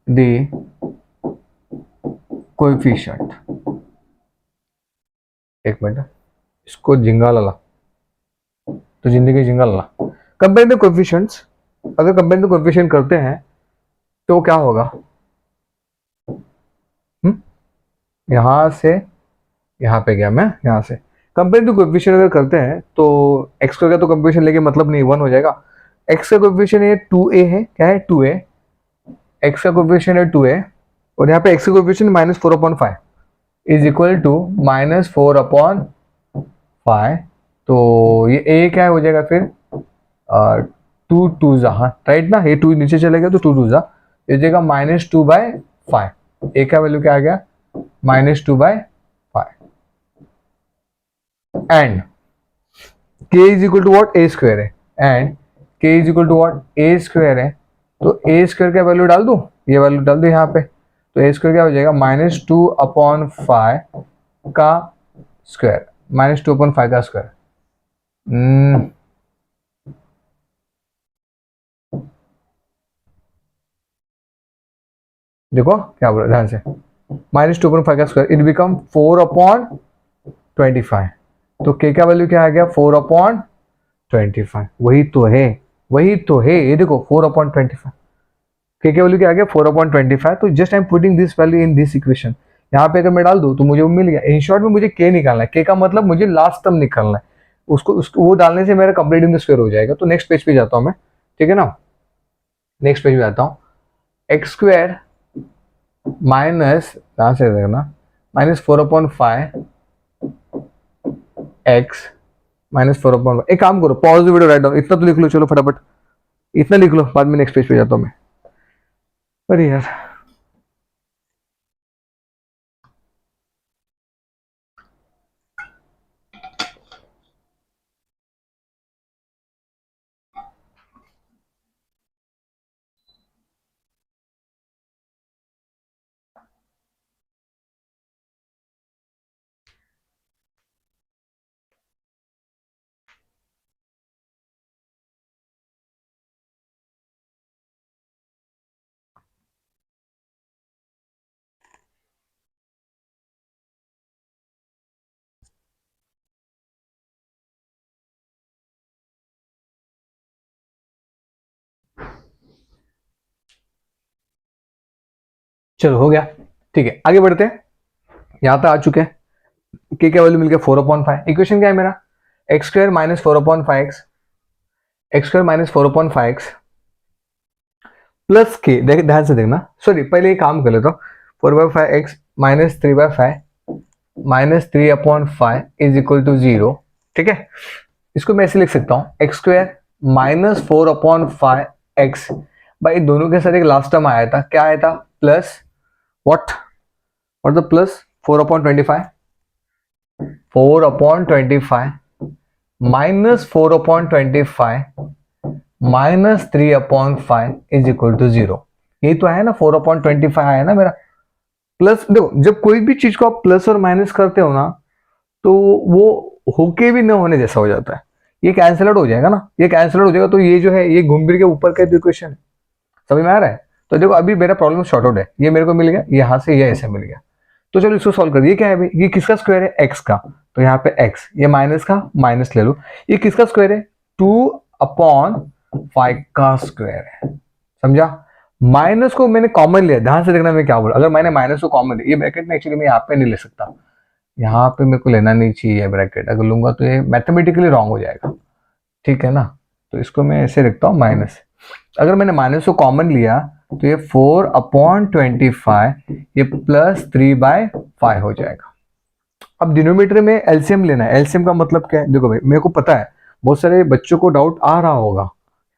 द कोएफिशिएंट, एक मिनट इसको जिंगा ला, तो जिंदगी जिंगा ला, कंपेयरिंग द कोएफिशिएंट्स, अगर कंपेयरिंग द कोएफिशिएंट करते हैं तो क्या होगा, यहां से यहाँ पे गया मैं, यहाँ से कंपेयर टू कोएफिशिएंट अगर करते हैं तो एक्स का तो कोएफिशिएंट लेके मतलब नहीं, 1 हो जाएगा। एक्स का कोएफिशिएंट ये 2a है, क्या है 2a, एक्स का कोएफिशिएंट है 2a, और यहाँ पे एक्स का coefficient minus 4 upon 5 is equal to minus 4 upon 5, तो ये a क्या हो जाएगा फिर 2 2 जा, हाँ राइट ना, ये 2 नीचे चलेगा तो 2 2 जा, ये हो जाएगा माइनस 2/5, a का वैल्यू क्या आ गया minus 2/5, and k is equal to what, A square है, and k is equal to what, A square है, तो ए स्क्वायर का वैल्यू डाल दूं, ये वैल्यू डाल दो यहाँ पे, तो ए स्क्वायर क्या हो जाएगा माइनस 2 अपॉन 5 का स्क्वायर, माइनस 2 अपॉन 5 का स्क्वायर, देखो क्या बोला ध्यान से, माइनस 2 अपॉन 5 का स्क्वायर, इट बिकम 4 अपॉन 25, तो k का वैल्यू क्या आ गया 4 अपॉन 25, वही तो है, वही तो है, ये देखो 4 अपॉन 25, के वैल्यू क्या आ गया 4/25। तो just I am putting this value in this equation. यहाँ पे अगर मैं डाल दूँ तो मुझे वो मिल गया। इन शॉर्ट में मुझे के निकालना है, के का मतलब मुझे लास्ट टर्म निकालना है, उसको वो डालने से मेरा कंप्लीट इन द स्क्वायर हो जाएगा। तो नेक्स्ट पेज पे जाता हूँ मैं, ठीक है ना। नेक्स्ट पेज पे आता हूँ, एक्स स्क्वायर माइनस, कहाँ से देखना, -4/5 एक्स -4/5। एक काम करो, pause the video, write down, इतना तो लिख लो, चलो फटाफट इतना लिख लो, बाद में नेक्स्ट पेज पे जाता हूँ मैं। अरे यार, चलो हो गया, ठीक है, आगे बढ़ते हैं। यहाँ पे आ चुके हैं, के क्या वैल्यू मिल गया 4/5। इक्वेशन क्या है मेरा, x square -4/5 x, x square -4/5 x plus के, देख ध्यान से देखना, सॉरी पहले ये काम कर लेता हूँ। 4/5 एक्स -3/5 इज इक्वल टू 0, ठीक है। इसको मैं ऐसे लिख सकता हूँ, एक्स स्क्वायर -4/5 एक्स, भाई दोनों के साथ एक लास्ट टर्म आया था, क्या आया था, plus what the plus 4/25, 4/25 -4/25 -3/5 is equal to 0। यही तो आया ना, 4/25 आया ना मेरा। प्लस देखो, जब कोई भी चीज को आप प्लस और माइनस करते हो ना, तो वो होके भी न होने जैसा हो जाता है। ये कैंसल आउट हो जाएगा ना, ये कैंसल आउट हो जाएगा, तो ये जो है ये घूम फिर के ऊपर का इक्वेशन है, समझ में आ रहा है। तो देखो अभी मेरा प्रॉब्लम शॉर्ट आउट है, ये मेरे को मिल गया, यहाँ से ये ऐसे मिल गया। तो चलो इसको सॉल्व कर, ये क्या है भाई, ये किसका स्क्वायर है, एक्स का, तो यहाँ पे एक्स, ये माइनस का माइनस ले लो। ये किसका स्क्वायर है, 2/5 का स्क्वायर है, समझा। माइनस को मैंने कॉमन लिया, ध्यान से देखना मैं क्या बोला, अगर मैंने माइनस को कॉमन लिया, ये ब्रैकेट में एक्चुअली मैं यहाँ पे नहीं ले सकता, यहाँ पे मेरे को लेना नहीं चाहिए ब्रैकेट, अगर लूंगा तो ये मैथमेटिकली रॉन्ग हो जाएगा, ठीक है ना। तो इसको मैं ऐसे रखता हूँ माइनस। अगर मैंने माइनस को कॉमन लिया तो ये 4/25 ये +3/5 हो जाएगा। अब डिनोमिनेटर में एलसीएम लेना है। एलसीएम का मतलब क्या है, देखो भाई मेरे को पता है बहुत सारे बच्चों को डाउट आ रहा होगा,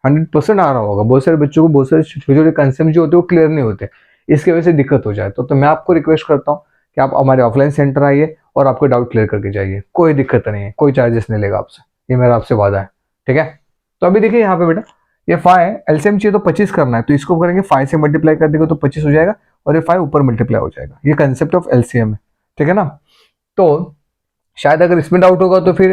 100% आ रहा होगा। बहुत सारे बच्चों को बहुत सारे छोटे छोटे कंसेप्ट जो होते हैं वो क्लियर नहीं होते, इसकी वजह से दिक्कत हो जाए। तो मैं आपको रिक्वेस्ट करता हूँ कि आप हमारे ऑफलाइन सेंटर आइए और आपको डाउट क्लियर करके जाइए, कोई दिक्कत नहीं है, कोई चार्जेस नहीं लेगा आपसे, ये मेरा आपसे वादा है, ठीक है। तो अभी देखिए यहाँ पे बेटा, ये 5 एलसीएम चाहिए तो 25 करना है, तो इसको करेंगे 5 से मल्टीप्लाई कर देंगे तो 25 हो जाएगा, और ये 5 ऊपर मल्टीप्लाई हो जाएगा। ये कंसेप्ट ऑफ एलसीएम है, ठीक है ना। तो शायद अगर इसमें डाउट होगा तो फिर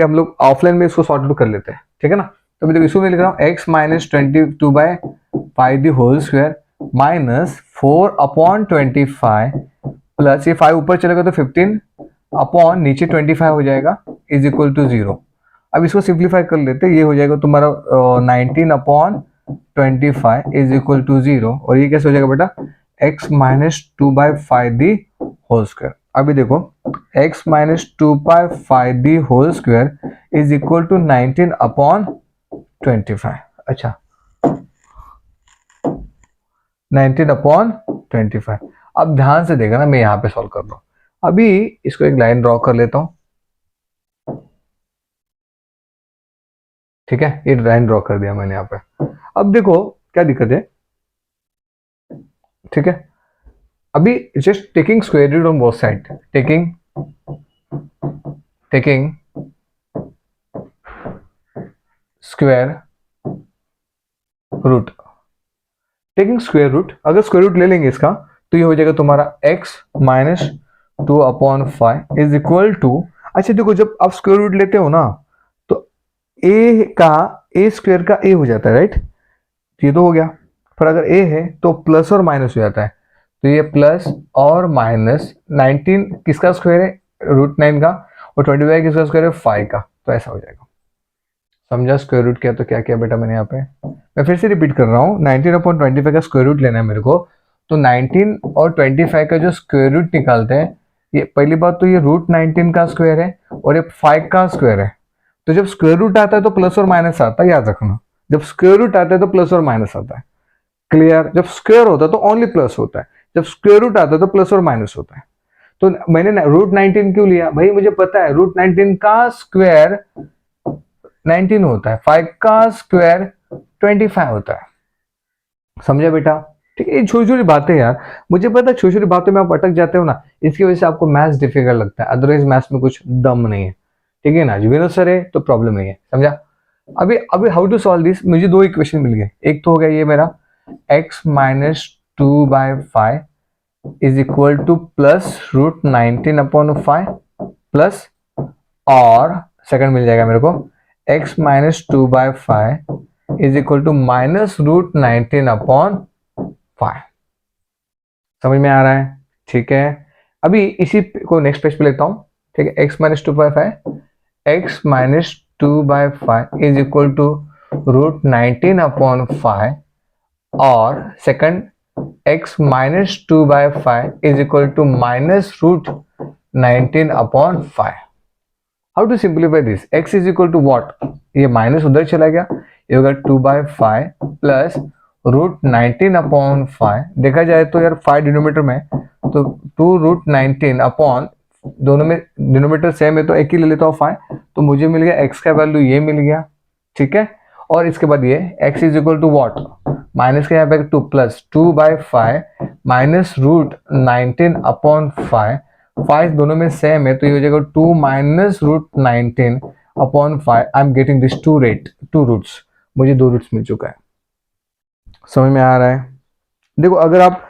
हम लोग ऑफलाइन में इसको सॉर्ट आउट कर लेते हैं, ठीक है ना। तो मैं देखो इसको मैं लिख रहा हूँ, x -22/5 the whole square -4/25 plus ये 5 ऊपर चलेगा तो 15 अपॉन नीचे 25 हो जाएगा इज इक्वल टू 0। अब इसको सिंप्लीफाई कर लेते हैं, ये हो जाएगा तुम्हारा 19/25 इज इक्वल टू 0, और ये कैसे हो जाएगा बेटा, x -2/5 दी होल स्क्वायर। अभी देखो x -2/5 the whole square is equal to 19/25। अच्छा 19/25। अब ध्यान से देखना, मैं यहाँ पे सॉल्व कर रहा हूँ। अभी इसको एक लाइन ड्रॉ कर लेता हूँ, ठीक है, ये लाइन ड्रॉ कर दिया मैंने यहाँ पे। अब देखो क्या दिक्कत है, ठीक है। अभी just taking square root on both side, taking square root, taking square root, अगर स्क्वायर रूट ले लेंगे इसका तो ये हो जाएगा तुम्हारा x -2/5 इज इक्वल टू, अच्छा देखो जब आप स्क्वायर रूट लेते हो ना तो a स्क्वायर का a हो जाता है, राइट, ये तो हो गया। पर अगर a है तो प्लस और माइनस हो जाता है, तो ये प्लस और माइनस, 19 किसका स्क्वायर है, √9 का, और 25 किसका स्क्वायर है, 5 का, तो ऐसा हो जाएगा, समझा स्क्वायर रूट किया तो क्या किया बेटा मैंने यहाँ पे, मैं फिर से रिपीट कर रहा हूँ, 19/25 का स्क्वायर रूट लेना है मेरे को। तो 19 और 25 का जो स्क्वायर रूट निकालते हैं, ये पहली बात तो ये रूट 19 का स्क्वायर है और ये 5 का स्क्वायर है। तो जब स्क्वायर रूट आता है तो प्लस और माइनस आता है, याद रखना। जब स्क्वायर रूट आता है तो प्लस और माइनस आता है, क्लियर। जब स्क्वायर होता है तो ओनली प्लस होता है, जब स्क्वायर रूट आता है तो प्लस और माइनस होता है। तो मैंने रूट 19 क्यों लिया भाई, मुझे पता है रूट 19 का स्क्वायर 19 होता है, 5 का स्क्वायर 25 होता है। समझा बेटा? ठीक है, ये छोटी छोटी बातें यार, मुझे पता है छोटी छोटी बातों में आप अटक जाते हो ना, इसकी वजह से आपको मैथ्स डिफिकल्ट लगता है, अदरवाइज मैथ्स में कुछ दम नहीं है। ठीक है ना, विनोद सर है तो प्रॉब्लम नहीं है, समझा? अभी अभी हाउ टू सॉल्व दिस, मुझे दो इक्वेशन मिल गए। एक तो हो गया ये मेरा x-2/5 is equal to plus root 19/5 plus, और सेकंड मिल जाएगा मेरे को x-2/5 is equal to minus root 19/5। समझ में आ रहा है? ठीक है, अभी इसी को नेक्स्ट पेज पे लेता हूं। ठीक है, x-2/5 is equal to root 19/5, और second x-2/5 is equal to minus root 19/5। How to simplify this, x is equal to what, ये माइनस उधर चला गया, ये होगा 2/5 प्लस रूट 19/5। देखा जाए तो यार 5 डिनोमीटर में, तो 2 रूट 19 अपॉन, दोनों में डिनोमीटर सेम है तो एक ही ले लेता हूँ 5, तो मुझे मिल गया x का वैल्यू ये मिल गया। ठीक है, और इसके बाद ये x is equal to what, minus के यहाँ पे 2 प्लस 2/5 माइनस रूट 19/5, 5 दोनों में सेम है तो ये हो जाएगा 2 minus root 19/5। I am getting this two roots, मुझे 2 रूट्स मिल चुका है। समझ में आ रहा है? देखो अगर आप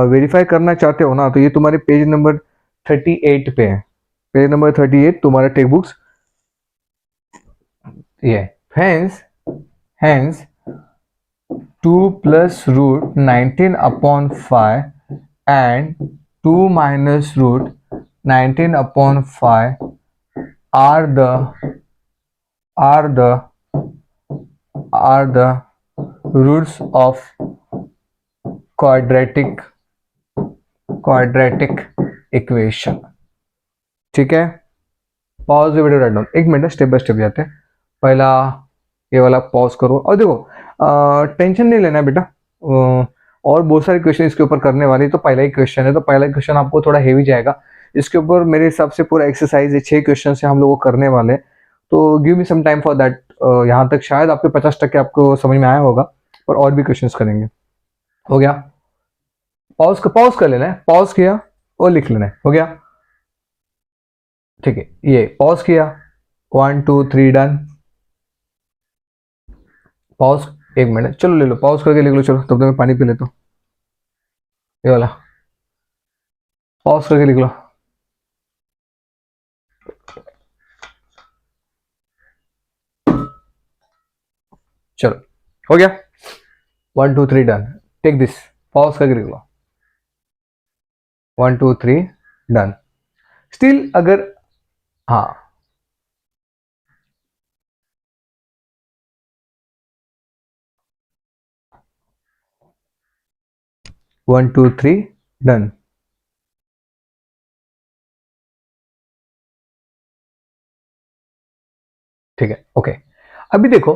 वेरीफाई करना चाहते हो ना, तो ये तुम्हारे पेज नंबर 38 पे है, पेज नंबर 38 तुम्हारा टेक्स्ट बुक्स ये। Hence 2 plus root 19/5 and 2 minus root 19/5 are the roots of quadratic equation। ठीक है, पॉज वीडियो राइट डाउन, एक मिनट स्टेप बाय स्टेप जाते हैं। पहला ये वाला पॉज करो, और देखो टेंशन नहीं लेना है बेटा, और बहुत सारे क्वेश्चन इसके ऊपर करने वाले, तो पहला ही क्वेश्चन है तो पहला क्वेश्चन आपको थोड़ा हेवी जाएगा। इसके ऊपर मेरे हिसाब से पूरा एक्सरसाइज है, 6 क्वेश्चन से हम लोग करने वाले, तो give me some time for that. यहाँ तक शायद आपके 50% आपको समझ में आया होगा, और भी क्वेश्चन करेंगे। हो गया? पॉज कर लेना है, पॉज किया और लिख लेना है। हो गया? ठीक है, ये पॉज किया, 1 2 3 डन। पॉज, एक मिनट, चलो ले लो, पॉज करके लिख लो। चलो तब तक मैं पानी पी लेता हूँ, ये वाला पॉज करके लिख लो। चलो हो गया, 1 2 3 डन। टेक दिस, पॉज करके लिख लो, 1 2 3 डन। स्टिल अगर, हाँ 1 2 3 डन। ठीक है, ओके। अभी देखो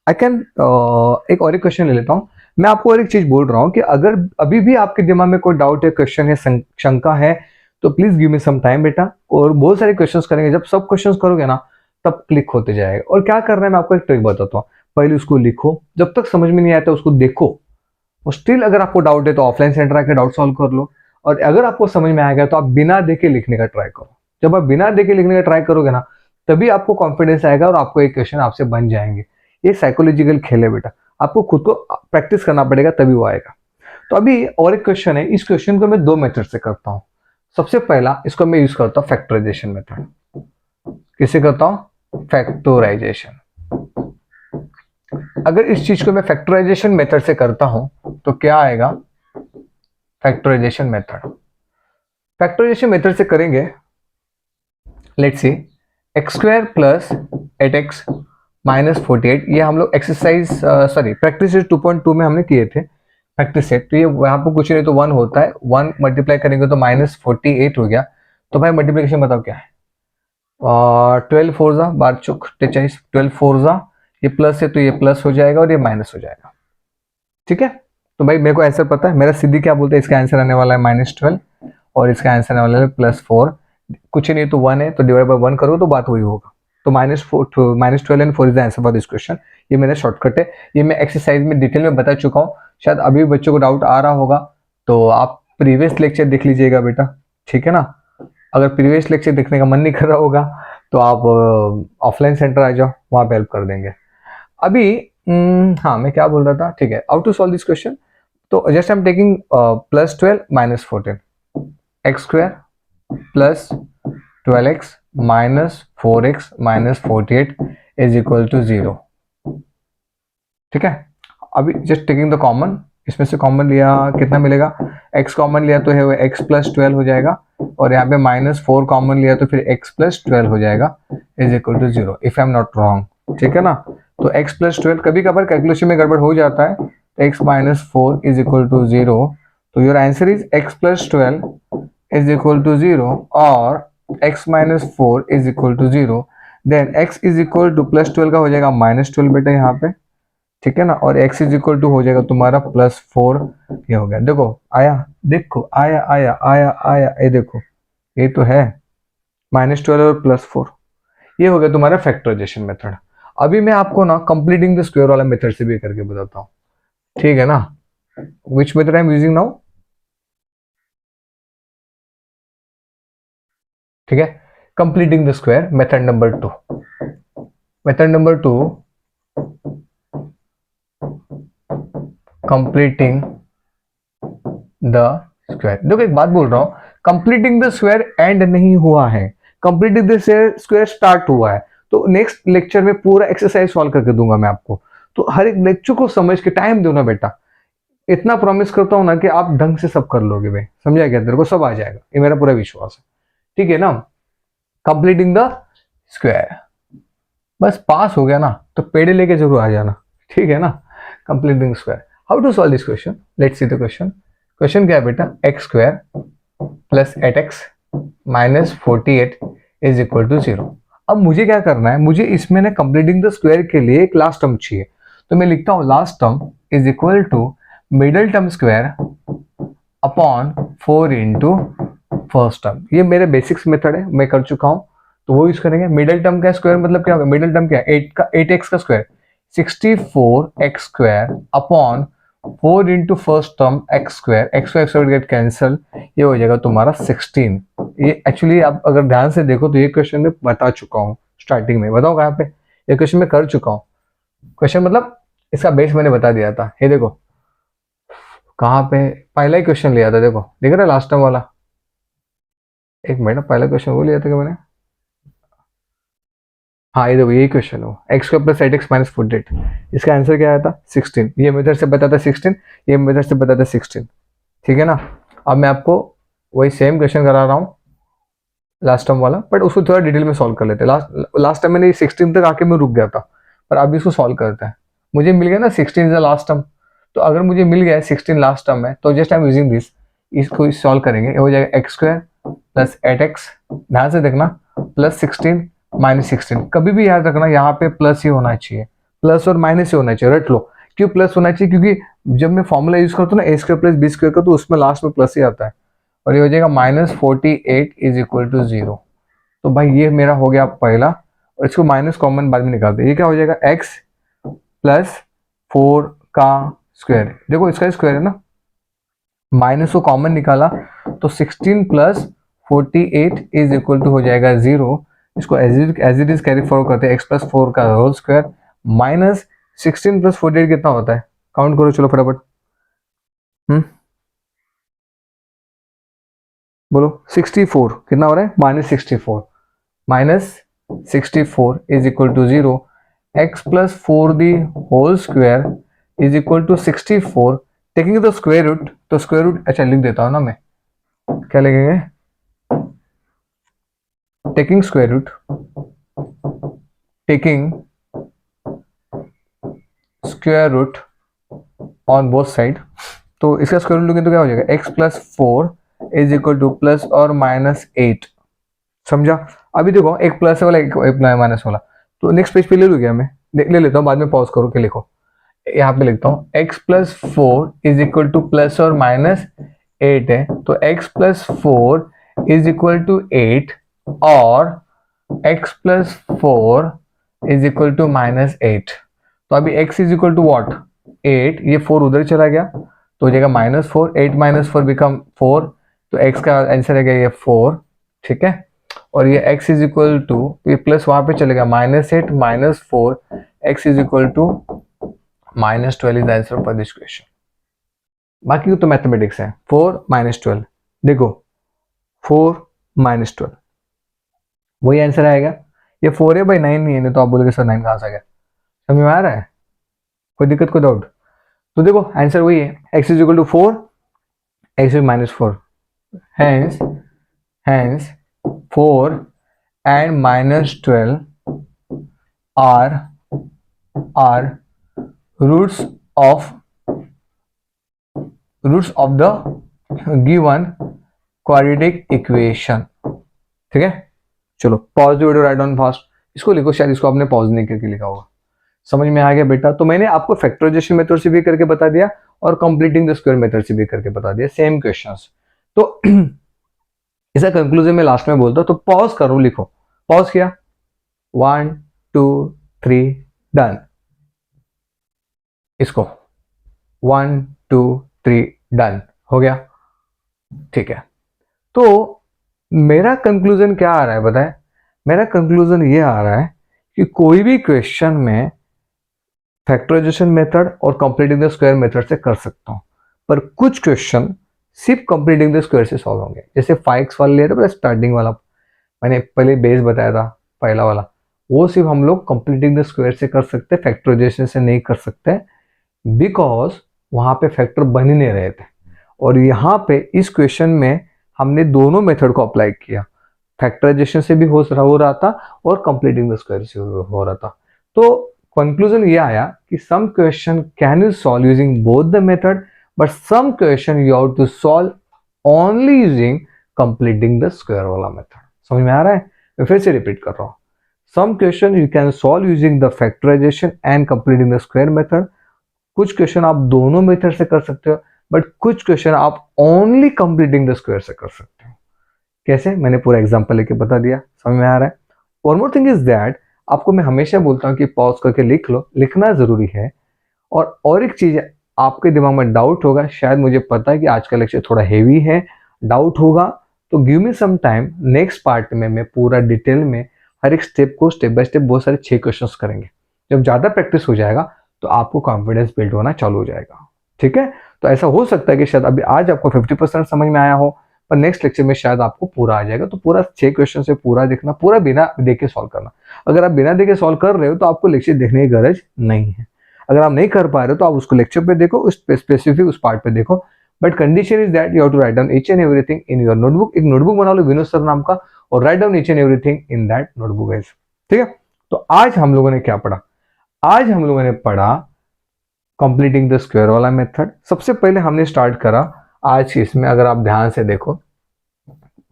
आई कैन एक और एक क्वेश्चन ले लेता हूं। मैं आपको और एक चीज बोल रहा हूं कि अगर अभी भी आपके दिमाग में कोई डाउट है, क्वेश्चन है, शंका है, तो please give me some time बेटा, और बहुत सारे क्वेश्चंस करेंगे। जब सब क्वेश्चंस करोगे ना, तब क्लिक होते जाएगा। और क्या करना है मैं आपको एक ट्रिक बताता हूँ, पहले उसको लिखो, जब तक समझ में नहीं आता उसको देखो, और स्टिल अगर आपको डाउट है तो ऑफलाइन सेंटर आके डाउट सॉल्व कर लो। और अगर आपको समझ में आएगा तो आप बिना देखे लिखने का ट्राई करो। जब आप बिना देखे लिखने का ट्राई करोगे ना, तभी आपको कॉन्फिडेंस आएगा और आपको एक क्वेश्चन आपसे बन जाएंगे। ये साइकोलॉजिकल खेल है बेटा, आपको खुद को प्रैक्टिस करना पड़ेगा तभी वो आएगा। तो अभी और एक क्वेश्चन है, इस क्वेश्चन को मैं 2 मेथड से करता हूँ। सबसे पहला इसको मैं यूज करता हूँ फैक्टराइजेशन मेथड। किसे करता हूँ? फैक्टराइजेशन। अगर इस चीज को मैं फैक्टराइजेशन मेथड से करता हूं तो क्या आएगा? Factorisation method. फैक्टराइजेशन मेथड से करेंगे, let's see x² plus 8x -48। ये हम लोग एक्सरसाइज सॉरी प्रैक्टिस 2.2 में हमने किए थे प्रैक्टिस सेट। तो ये यहाँ पर कुछ नहीं तो 1 होता है, 1 मल्टीप्लाई करेंगे तो -48 हो गया। तो भाई मल्टीप्लिकेशन बताओ क्या है? 12 फोर जा 12 चौक 43, 12 फोर जा, ये प्लस है तो ये प्लस हो जाएगा और ये माइनस हो जाएगा। ठीक है, तो भाई मेरे को आंसर पता है, मेरा सीधी क्या बोलते हैं, इसका आंसर आने वाला है -12 और इसका आंसर आने वाला है +4। कुछ नहीं तो 1 है तो डिवाइड बाय 1 करो तो बात वही होगा। तो -12 and 4 is the answer for this question. ये मेरा शॉर्टकट है, ये मैं एक्सरसाइज में डिटेल में बता चुका हूँ। शायद अभी बच्चों को डाउट आ रहा होगा, तो आप प्रीवियस लेक्चर देख लीजिएगा बेटा, ठीक है ना। अगर प्रीवियस लेक्चर देखने का मन नहीं कर रहा होगा तो आप ऑफलाइन सेंटर आ जाओ, वहाँ पे हेल्प कर देंगे। अभी हाँ मैं क्या बोल रहा था, ठीक है, how to solve this question. तो just I am taking +12 -14, x² plus 12x minus 4x minus 48 is equal to 0। ठीक है, अभी जस्ट टेकिंग द कॉमन, इसमें से कॉमन लिया कितना मिलेगा, x कॉमन लिया तो है वो x + 12 हो जाएगा, और यहाँ पे -4 कॉमन लिया तो फिर x + 12 हो जाएगा is equal to 0 if I am not wrong. ठीक है ना, तो x + 12 कभी कभार कैलकुलेशन में गड़बड़ हो जाता है, x - 4 इज इक्वल टू 0। तो your answer is x + 12 is equal to 0 और x - 4 is equal to 0। Then x is equal to +12 का हो जाएगा -12 बेटा यहाँ पे, ठीक है ना, और x इज इक्वल टू हो जाएगा तुम्हारा +4। ये हो गया, देखो आया, देखो आया आया आया आया, ये देखो ये तो है -12 और +4। ये हो गया तुम्हारा फैक्टराइजेशन मेथड। अभी मैं आपको ना कंप्लीटिंग द स्क्वायर वाला मेथड से भी करके बताता हूँ, ठीक है ना। Which method I am using now, ठीक है, completing the square method number 2। Method number 2, completing the square. देखो एक बात बोल रहा हूं, कंप्लीटिंग द स्क्वायर एंड नहीं हुआ है, कंप्लीटिंग द स्क्वायर स्टार्ट हुआ है। तो नेक्स्ट लेक्चर में पूरा एक्सरसाइज सॉल्व करके दूंगा मैं आपको, तो हर एक लेक्चर को समझ के टाइम दो ना बेटा। इतना प्रॉमिस करता हूं ना कि आप ढंग से सब कर लोगे भाई, समझा क्या, तेरे को सब आ जाएगा, ये मेरा पूरा विश्वास है। ठीक है ना, कंप्लीटिंग द स्क्वायर, बस पास हो गया ना तो पेड़े लेके जरूर आ जाना, ठीक है ना। Completing square, how to solve this question, let's see the question. Question क्या है बेटा, x² plus 8x minus 48 is equal to 0। अब मुझे क्या करना है, मुझे इसमें ना कंप्लीटिंग द स्क्वायर के लिए एक लास्ट टर्म चाहिए, तो मैं लिखता हूं last term is equal to middle term square upon 4 into first term. ये मेरे बेसिक्स मेथड है, मैं कर चुका हूं, तो वो यूज करेंगे। मिडल टर्म का स्क्वायर मतलब क्या होगा, मिडल टर्म क्या है, 8x का square 64x² upon 4 into first term x² get cancel, ये हो जाएगा तुम्हारा 16। ये एक्चुअली आप अगर ध्यान से देखो तो ये क्वेश्चन में बता चुका हूँ स्टार्टिंग में, बताओ कहाँ पे, ये क्वेश्चन में कर चुका हूँ। क्वेश्चन मतलब इसका बेस मैंने बता दिया था, ये देखो कहाँ पे पहला ही क्वेश्चन लिया था, देखो देख रहे लास्ट टाइम वाला, एक मिनट, पहला क्वेश्चन वो लिया था क्या मैंने, हाँ ये देखो यही क्वेश्चन हो, x² प्लस 8x माइनस 48, इसका आंसर क्या आया था 16। ये मेथड से बताता 16, ये मेथड से बताता 16, ठीक है ना। अब मैं आपको वही सेम क्वेश्चन करा रहा हूँ लास्ट टाइम वाला, बट उसको थोड़ा डिटेल में सॉल्व कर लेते हैं। लास्ट टाइम मैंने 16 तक आके मैं रुक गया था, पर अभी इसको सॉल्व करते हैं। मुझे मिल गया ना 16 इज द लास्ट टर्म, तो अगर मुझे मिल गया है 16 लास्ट टर्म है तो just I am using this, इसको सॉल्व करेंगे, ये हो जाएगा x² प्लस 8x, ध्यान से देखना, प्लस 16 माइनस 16। कभी भी याद रखना यहाँ पे प्लस ही होना चाहिए, प्लस और माइनस ही होना चाहिए, रट लो। क्यों प्लस होना चाहिए, क्योंकि जब मैं फॉर्मूला यूज करता हूँ ना a² प्लस b² का, तो उसमें लास्ट में प्लस ही आता है, और ये हो जाएगा -48 इज इक्वल टू 0। तो भाई ये मेरा हो गया पहला, और इसको माइनस कॉमन बाद में निकालते हैं, ये क्या हो जाएगा x प्लस 4 का स्क्वायर, देखो इसका स्क्वायर है ना, माइनस को कॉमन निकाला तो 16 प्लस 48 इज इक्वल टू हो जाएगा 0। इसको as it is carry forward करते हैं, x प्लस 4 का होल स्क्वायर माइनस 16 प्लस 48 कितना होता है, काउंट करो चलो फटाफट, बोलो 64 कितना हो रहा है, -64, -64 is equal to 0। x plus 4 the whole square is equal to 64, taking the square root, तो स्क्वायर रूट अच्छा लिख देता हूं ना मैं, क्या लिखेंगे, taking square root, taking square root on both side, तो इसका स्क्वायर रूट लोगे तो क्या हो जाएगा, x plus 4 is equal to plus और माइनस 8। समझा? अभी देखो एक प्लस वाला एक माइनस वाला, तो नेक्स्ट पेज पे ले लूँ क्या मैं, ले लेता हूँ, बाद में पॉज करो के लिखो। यहाँ पे लिखता हूँ x plus 4 is equal to plus और माइनस 8 है, तो x plus 4 is equal to 8 और x plus 4 is equal to minus 8। तो अभी x is equal to what, 8, ये 4 उधर चला गया तो हो जाएगा माइनस 4, 8 माइनस 4 बिकम 4, तो x का आंसर है क्या, ये 4। ठीक है, और ये x इज इक्वल टू, ये प्लस वहां पे चलेगा minus 8 minus 4, x is equal to minus 12 is the answer for this question. बाकी तो मैथमेटिक्स है। 4 माइनस 12, देखो 4 माइनस 12 वही आंसर आएगा। ये 4 है भाई, 9 नहीं है, नहीं तो आप बोलोगे सर 9 कहां से आ गया। समझ में आ रहा है, कोई दिक्कत कोई डाउट? तो देखो आंसर वही है, x is equal to 4, x is minus 4, hence 4 and minus 12 are roots of the given quadratic equation। ठीक है, चलो pause video, write down fast, इसको लिखो, शायद इसको आपने पॉज नहीं करके लिखा होगा। समझ में आ गया बेटा? तो मैंने आपको फैक्टराइजेशन मेथड से भी करके बता दिया और कंप्लीटिंग द स्क्वायर मेथड से भी करके बता दिया, सेम क्वेश्चंस। तो इसका कंक्लूजन में लास्ट में बोलता हूं, तो पॉज करो, लिखो, पॉज किया, 1 2 3 डन, इसको 1 2 3 डन हो गया। ठीक है, तो मेरा कंक्लूजन क्या आ रहा है बताए? मेरा कंक्लूजन ये आ रहा है कि कोई भी क्वेश्चन में फैक्टराइजेशन मेथड और कंप्लीटिंग द स्क्वायर मेथड से कर सकता हूं, पर कुछ क्वेश्चन सिर्फ कंप्लीटिंग द स्क्वायर से सॉल्व होंगे। जैसे 5x वाला ले रहे, स्टार्टिंग वाला मैंने पहले बेस बताया था, पहला वाला, वो सिर्फ हम लोग कंप्लीटिंग द स्क्वायर से कर सकते, फैक्टराइजेशन से नहीं कर सकते, बिकॉज वहां पे फैक्टर बन ही नहीं रहे थे। और यहाँ पे इस क्वेश्चन में हमने दोनों मेथड को अप्लाई किया, फैक्टराइजेशन से भी हो रहा था और कंप्लीटिंग द स्क्वायर से हो रहा था। तो कंक्लूजन ये आया कि some question can you solve using both the method, but some question you have to solve only using completing the square वाला मेथड। समझ में आ रहा है? मैं फिर से रिपीट कर रहा हूँ, some question you can solve using the factorization and completing the square method, कुछ क्वेश्चन आप दोनों मेथड से कर सकते हो, बट कुछ क्वेश्चन आप ओनली कंप्लीटिंग द स्क्वायर से कर सकते हो। कैसे? मैंने पूरा एग्जांपल लेके बता दिया। समझ में आ रहा है? One more thing is that, आपको मैं हमेशा बोलता हूँ कि पॉज करके लिख लो, लिखना जरूरी है। और एक चीज, आपके दिमाग में डाउट होगा, शायद मुझे पता है कि आज का लेक्चर थोड़ा हेवी है, डाउट होगा, तो give me some time, next part में मैं पूरा डिटेल में हर एक स्टेप को स्टेप बाय स्टेप बहुत सारे 6 क्वेश्चंस करेंगे। जब ज्यादा प्रैक्टिस हो जाएगा तो आपको कॉन्फिडेंस बिल्ड होना चालू हो जाएगा। ठीक है, तो ऐसा हो सकता है कि शायद अभी आज आपको 50% समझ में आया हो, पर नेक्स्ट लेक्चर में शायद आपको पूरा आ जाएगा। तो पूरा 6 क्वेश्चन से पूरा देखना, पूरा बिना देखे सॉल्व करना। अगर आप बिना देखे सॉल्व कर रहे हो तो आपको लेक्चर देखने की गरज नहीं है। अगर आप नहीं कर पा रहे हो तो आप उसको लेक्चर पे देखो, उस स्पेसिफिक उस पार्ट पे देखो, but condition is that you have to write down each and everything in your notebook. एक नोटबुक बना लो विनोद सर नाम का और write down each and everything in that notebook guys. ठीक है, तो आज हम लोगों ने क्या पढ़ा? आज हम लोगों ने पढ़ा कंप्लीटिंग द स्क्वायर वाला मेथड। सबसे पहले हमने स्टार्ट करा आज की इसमें, अगर आप ध्यान से देखो,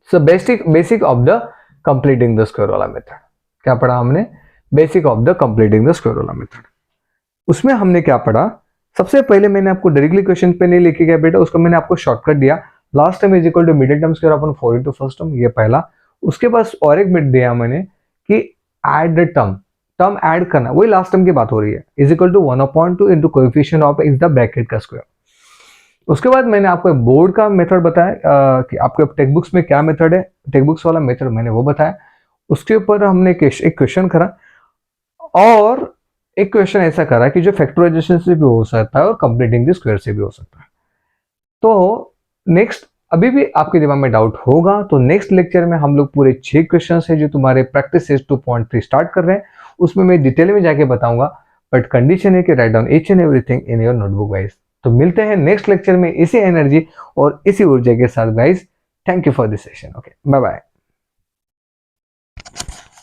so basic of the completing the square वाला मेथड। क्या पढ़ा हमने? Basic of the completing the square वाला मेथड। उसमें हमने क्या पढ़ा? सबसे पहले मैंने आपको डायरेक्टली क्वेश्चन पे नहीं लेके गया बेटा, उसको मैंने आपको शॉर्टकट दिया, last term is equal to middle term square upon 4 into first term, ये पहला। उसके बाद और एक बिट दिया मैंने कि ऐड द टर्म ऐड करना, वही लास्ट टर्म की बात हो रही है, is equal to 1/2 into coefficient of is the bracket का स्क्वायर। उसके बाद मैंने आपको बोर्ड का मेथड बताया कि आपके टेक्स्ट बुक्स में क्या मेथड है, टेक्स्ट बुक्स वाला मेथड मैंने वो बताया। उसके ऊपर हमने एक क्वेश्चन करा और एक क्वेश्चन ऐसा करा कि जो फैक्टराइजेशन से भी हो सकता है और कंप्लीटिंग द स्क्वायर से भी हो सकता है। तो नेक्स्ट, अभी भी आपके दिमाग में डाउट होगा तो नेक्स्ट लेक्चर में हम लोग पूरे 6 क्वेश्चन है जो तुम्हारे प्रैक्टिस 2.3 स्टार्ट कर रहे हैं, उसमें मैं डिटेल में जाके बताऊंगा, बट कंडीशन है कि right down each and everything in your notebook guys. तो मिलते हैं नेक्स्ट लेक्चर में इसी एनर्जी और इसी ऊर्जा के साथ guys. Thank you for this session. Okay, bye bye.